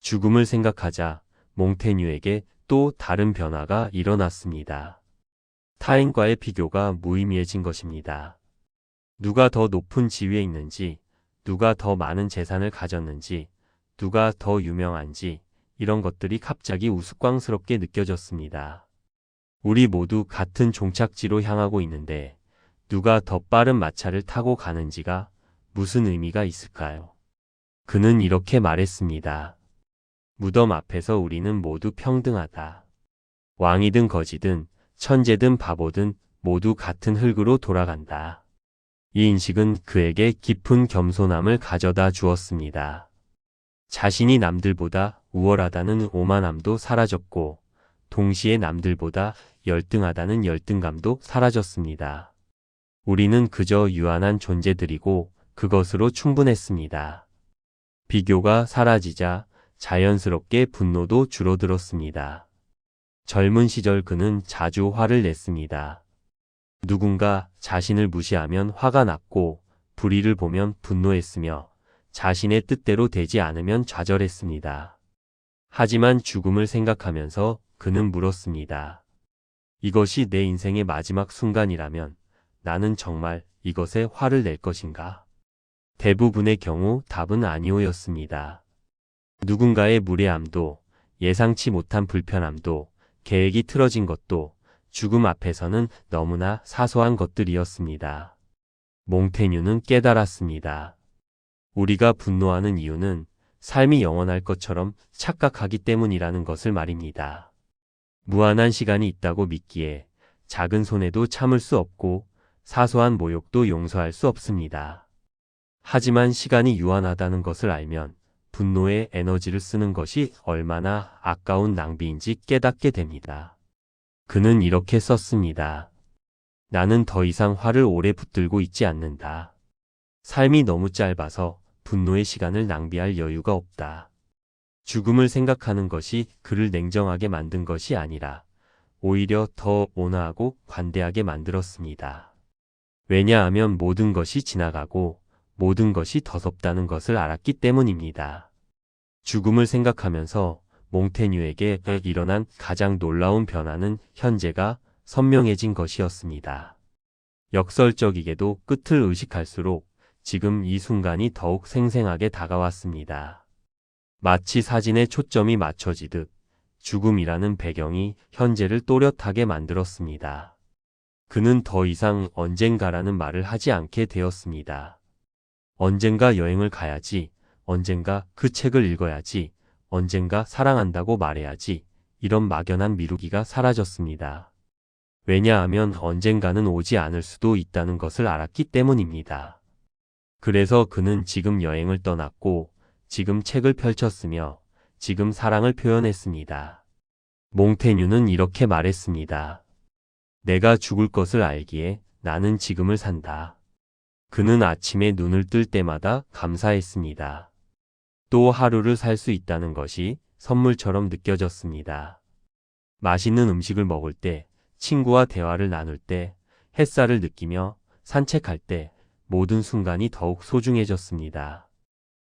죽음을 생각하자 몽테뉴에게 또 다른 변화가 일어났습니다. 타인과의 비교가 무의미해진 것입니다. 누가 더 높은 지위에 있는지, 누가 더 많은 재산을 가졌는지, 누가 더 유명한지 이런 것들이 갑자기 우스꽝스럽게 느껴졌습니다. 우리 모두 같은 종착지로 향하고 있는데 누가 더 빠른 마차를 타고 가는지가 무슨 의미가 있을까요? 그는 이렇게 말했습니다. 무덤 앞에서 우리는 모두 평등하다. 왕이든 거지든 천재든 바보든 모두 같은 흙으로 돌아간다. 이 인식은 그에게 깊은 겸손함을 가져다 주었습니다. 자신이 남들보다 우월하다는 오만함도 사라졌고 동시에 남들보다 열등하다는 열등감도 사라졌습니다. 우리는 그저 유한한 존재들이고 그것으로 충분했습니다. 비교가 사라지자 자연스럽게 분노도 줄어들었습니다. 젊은 시절 그는 자주 화를 냈습니다. 누군가 자신을 무시하면 화가 났고 불의를 보면 분노했으며 자신의 뜻대로 되지 않으면 좌절했습니다. 하지만 죽음을 생각하면서 그는 물었습니다. 이것이 내 인생의 마지막 순간이라면 나는 정말 이것에 화를 낼 것인가? 대부분의 경우 답은 아니오였습니다. 누군가의 무례함도, 예상치 못한 불편함도, 계획이 틀어진 것도 죽음 앞에서는 너무나 사소한 것들이었습니다. 몽테뉴는 깨달았습니다. 우리가 분노하는 이유는 삶이 영원할 것처럼 착각하기 때문이라는 것을 말입니다. 무한한 시간이 있다고 믿기에 작은 손해도 참을 수 없고 사소한 모욕도 용서할 수 없습니다. 하지만 시간이 유한하다는 것을 알면 분노에 에너지를 쓰는 것이 얼마나 아까운 낭비인지 깨닫게 됩니다. 그는 이렇게 썼습니다. 나는 더 이상 화를 오래 붙들고 있지 않는다. 삶이 너무 짧아서 분노의 시간을 낭비할 여유가 없다. 죽음을 생각하는 것이 그를 냉정하게 만든 것이 아니라 오히려 더 온화하고 관대하게 만들었습니다. 왜냐하면 모든 것이 지나가고 모든 것이 더섭다는 것을 알았기 때문입니다. 죽음을 생각하면서 몽테뉴에게 일어난 가장 놀라운 변화는 현재가 선명해진 것이었습니다. 역설적이게도 끝을 의식할수록 지금 이 순간이 더욱 생생하게 다가왔습니다. 마치 사진에 초점이 맞춰지듯 죽음이라는 배경이 현재를 또렷하게 만들었습니다. 그는 더 이상 언젠가라는 말을 하지 않게 되었습니다. 언젠가 여행을 가야지, 언젠가 그 책을 읽어야지, 언젠가 사랑한다고 말해야지, 이런 막연한 미루기가 사라졌습니다. 왜냐하면 언젠가는 오지 않을 수도 있다는 것을 알았기 때문입니다. 그래서 그는 지금 여행을 떠났고, 지금 책을 펼쳤으며, 지금 사랑을 표현했습니다. 몽테뉴는 이렇게 말했습니다. 내가 죽을 것을 알기에 나는 지금을 산다. 그는 아침에 눈을 뜰 때마다 감사했습니다. 또 하루를 살 수 있다는 것이 선물처럼 느껴졌습니다. 맛있는 음식을 먹을 때, 친구와 대화를 나눌 때, 햇살을 느끼며 산책할 때 모든 순간이 더욱 소중해졌습니다.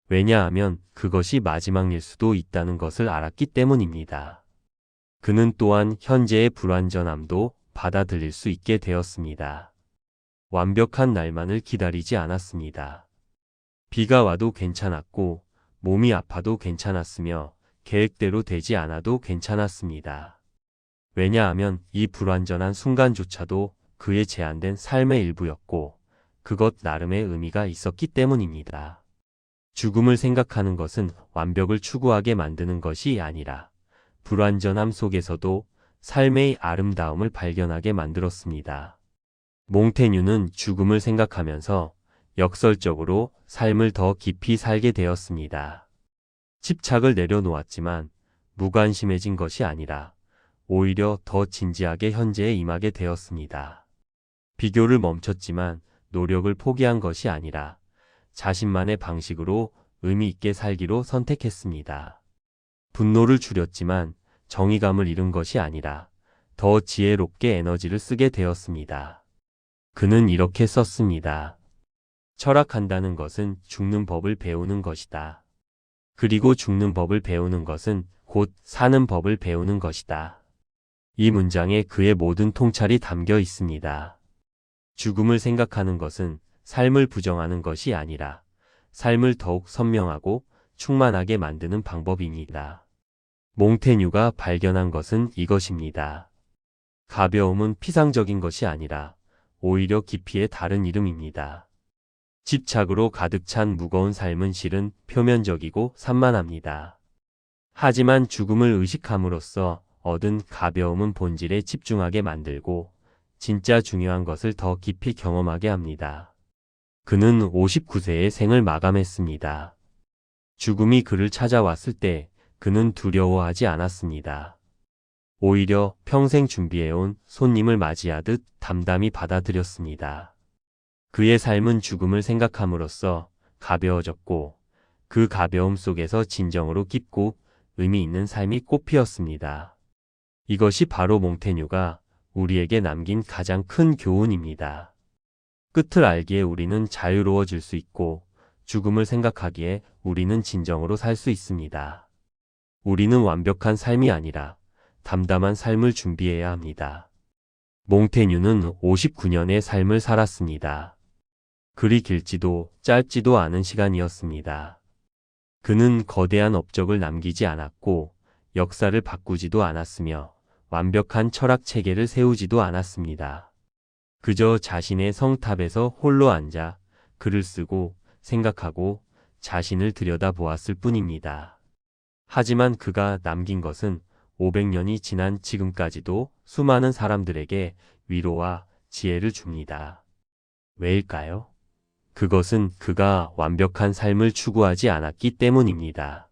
왜냐하면 그것이 마지막일 수도 있다는 것을 알았기 때문입니다. 그는 또한 현재의 불완전함도 받아들일 수 있게 되었습니다. 완벽한 날만을 기다리지 않았습니다. 비가 와도 괜찮았고 몸이 아파도 괜찮았으며 계획대로 되지 않아도 괜찮았습니다. 왜냐하면 이 불완전한 순간조차도 그의 제한된 삶의 일부였고 그것 나름의 의미가 있었기 때문입니다. 죽음을 생각하는 것은 완벽을 추구하게 만드는 것이 아니라 불완전함 속에서도 삶의 아름다움을 발견하게 만들었습니다. 몽테뉴는 죽음을 생각하면서 역설적으로 삶을 더 깊이 살게 되었습니다. 집착을 내려놓았지만 무관심해진 것이 아니라 오히려 더 진지하게 현재에 임하게 되었습니다. 비교를 멈췄지만 노력을 포기한 것이 아니라 자신만의 방식으로 의미 있게 살기로 선택했습니다. 분노를 줄였지만 정의감을 잃은 것이 아니라 더 지혜롭게 에너지를 쓰게 되었습니다. 그는 이렇게 썼습니다. 철학한다는 것은 죽는 법을 배우는 것이다. 그리고 죽는 법을 배우는 것은 곧 사는 법을 배우는 것이다. 이 문장에 그의 모든 통찰이 담겨 있습니다. 죽음을 생각하는 것은 삶을 부정하는 것이 아니라 삶을 더욱 선명하고 충만하게 만드는 방법입니다. 몽테뉴가 발견한 것은 이것입니다. 가벼움은 피상적인 것이 아니라 오히려 깊이의 다른 이름입니다. 집착으로 가득 찬 무거운 삶은 실은 표면적이고 산만합니다. 하지만 죽음을 의식함으로써 얻은 가벼움은 본질에 집중하게 만들고 진짜 중요한 것을 더 깊이 경험하게 합니다. 그는 59세의 생을 마감했습니다. 죽음이 그를 찾아왔을 때 그는 두려워하지 않았습니다. 오히려 평생 준비해온 손님을 맞이하듯 담담히 받아들였습니다. 그의 삶은 죽음을 생각함으로써 가벼워졌고 그 가벼움 속에서 진정으로 깊고 의미 있는 삶이 꽃피었습니다. 이것이 바로 몽테뉴가 우리에게 남긴 가장 큰 교훈입니다. 끝을 알기에 우리는 자유로워질 수 있고 죽음을 생각하기에 우리는 진정으로 살 수 있습니다. 우리는 완벽한 삶이 아니라 담담한 삶을 준비해야 합니다. 몽테뉴는 59년의 삶을 살았습니다. 그리 길지도 짧지도 않은 시간이었습니다. 그는 거대한 업적을 남기지 않았고 역사를 바꾸지도 않았으며 완벽한 철학 체계를 세우지도 않았습니다. 그저 자신의 성탑에서 홀로 앉아 글을 쓰고 생각하고 자신을 들여다보았을 뿐입니다. 하지만 그가 남긴 것은 500년이 지난 지금까지도 수많은 사람들에게 위로와 지혜를 줍니다. 왜일까요? 그것은 그가 완벽한 삶을 추구하지 않았기 때문입니다.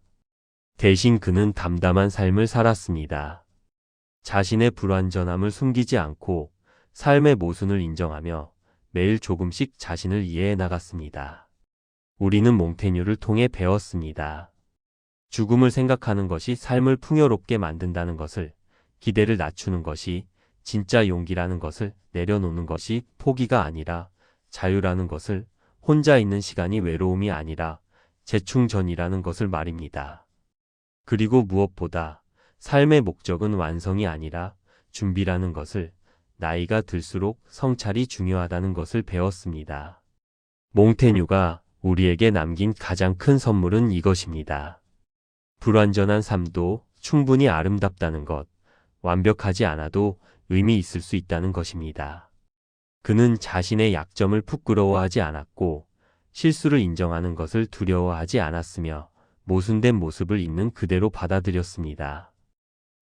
대신 그는 담담한 삶을 살았습니다. 자신의 불완전함을 숨기지 않고 삶의 모순을 인정하며 매일 조금씩 자신을 이해해 나갔습니다. 우리는 몽테뉴를 통해 배웠습니다. 죽음을 생각하는 것이 삶을 풍요롭게 만든다는 것을, 기대를 낮추는 것이 진짜 용기라는 것을, 내려놓는 것이 포기가 아니라 자유라는 것을, 혼자 있는 시간이 외로움이 아니라 재충전이라는 것을 말입니다. 그리고 무엇보다 삶의 목적은 완성이 아니라 준비라는 것을, 나이가 들수록 성찰이 중요하다는 것을 배웠습니다. 몽테뉴가 우리에게 남긴 가장 큰 선물은 이것입니다. 불완전한 삶도 충분히 아름답다는 것, 완벽하지 않아도 의미 있을 수 있다는 것입니다. 그는 자신의 약점을 부끄러워하지 않았고 실수를 인정하는 것을 두려워하지 않았으며 모순된 모습을 있는 그대로 받아들였습니다.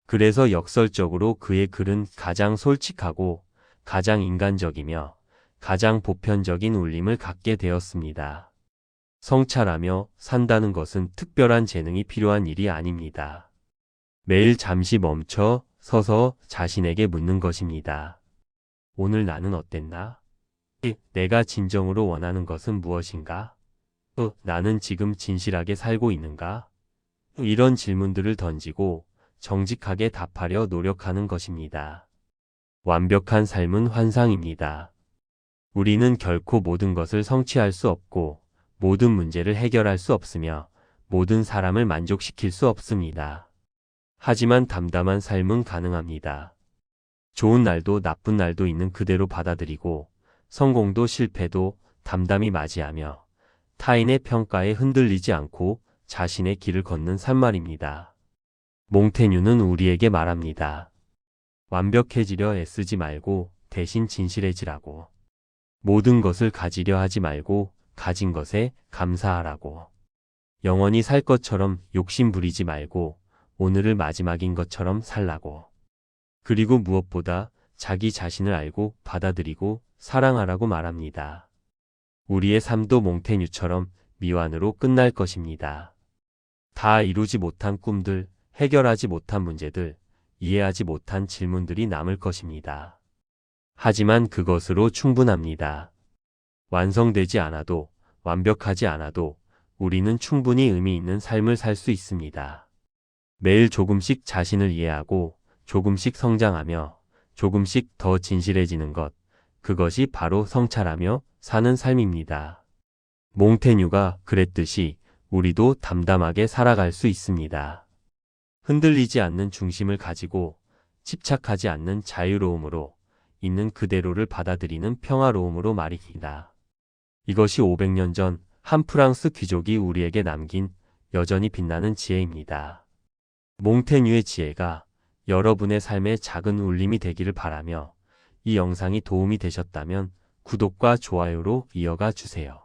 그래서 역설적으로 그의 글은 가장 솔직하고 가장 인간적이며 가장 보편적인 울림을 갖게 되었습니다. 성찰하며 산다는 것은 특별한 재능이 필요한 일이 아닙니다. 매일 잠시 멈춰 서서 자신에게 묻는 것입니다. 오늘 나는 어땠나? 내가 진정으로 원하는 것은 무엇인가? 나는 지금 진실하게 살고 있는가? 이런 질문들을 던지고 정직하게 답하려 노력하는 것입니다. 완벽한 삶은 환상입니다. 우리는 결코 모든 것을 성취할 수 없고 모든 문제를 해결할 수 없으며 모든 사람을 만족시킬 수 없습니다. 하지만 담담한 삶은 가능합니다. 좋은 날도 나쁜 날도 있는 그대로 받아들이고 성공도 실패도 담담히 맞이하며 타인의 평가에 흔들리지 않고 자신의 길을 걷는 삶말입니다. 몽테뉴는 우리에게 말합니다. 완벽해지려 애쓰지 말고 대신 진실해지라고. 모든 것을 가지려 하지 말고 가진 것에 감사하라고. 영원히 살 것처럼 욕심 부리지 말고 오늘을 마지막인 것처럼 살라고. 그리고 무엇보다 자기 자신을 알고 받아들이고 사랑하라고 말합니다. 우리의 삶도 몽테뉴처럼 미완으로 끝날 것입니다. 다 이루지 못한 꿈들, 해결하지 못한 문제들, 이해하지 못한 질문들이 남을 것입니다. 하지만 그것으로 충분합니다. 완성되지 않아도, 완벽하지 않아도 우리는 충분히 의미 있는 삶을 살 수 있습니다. 매일 조금씩 자신을 이해하고 조금씩 성장하며 조금씩 더 진실해지는 것, 그것이 바로 성찰하며 사는 삶입니다. 몽테뉴가 그랬듯이 우리도 담담하게 살아갈 수 있습니다. 흔들리지 않는 중심을 가지고 집착하지 않는 자유로움으로 있는 그대로를 받아들이는 평화로움으로 말입니다. 이것이 500년 전 한 프랑스 귀족이 우리에게 남긴 여전히 빛나는 지혜입니다. 몽테뉴의 지혜가 여러분의 삶의 작은 울림이 되기를 바라며 이 영상이 도움이 되셨다면 구독과 좋아요로 이어가 주세요.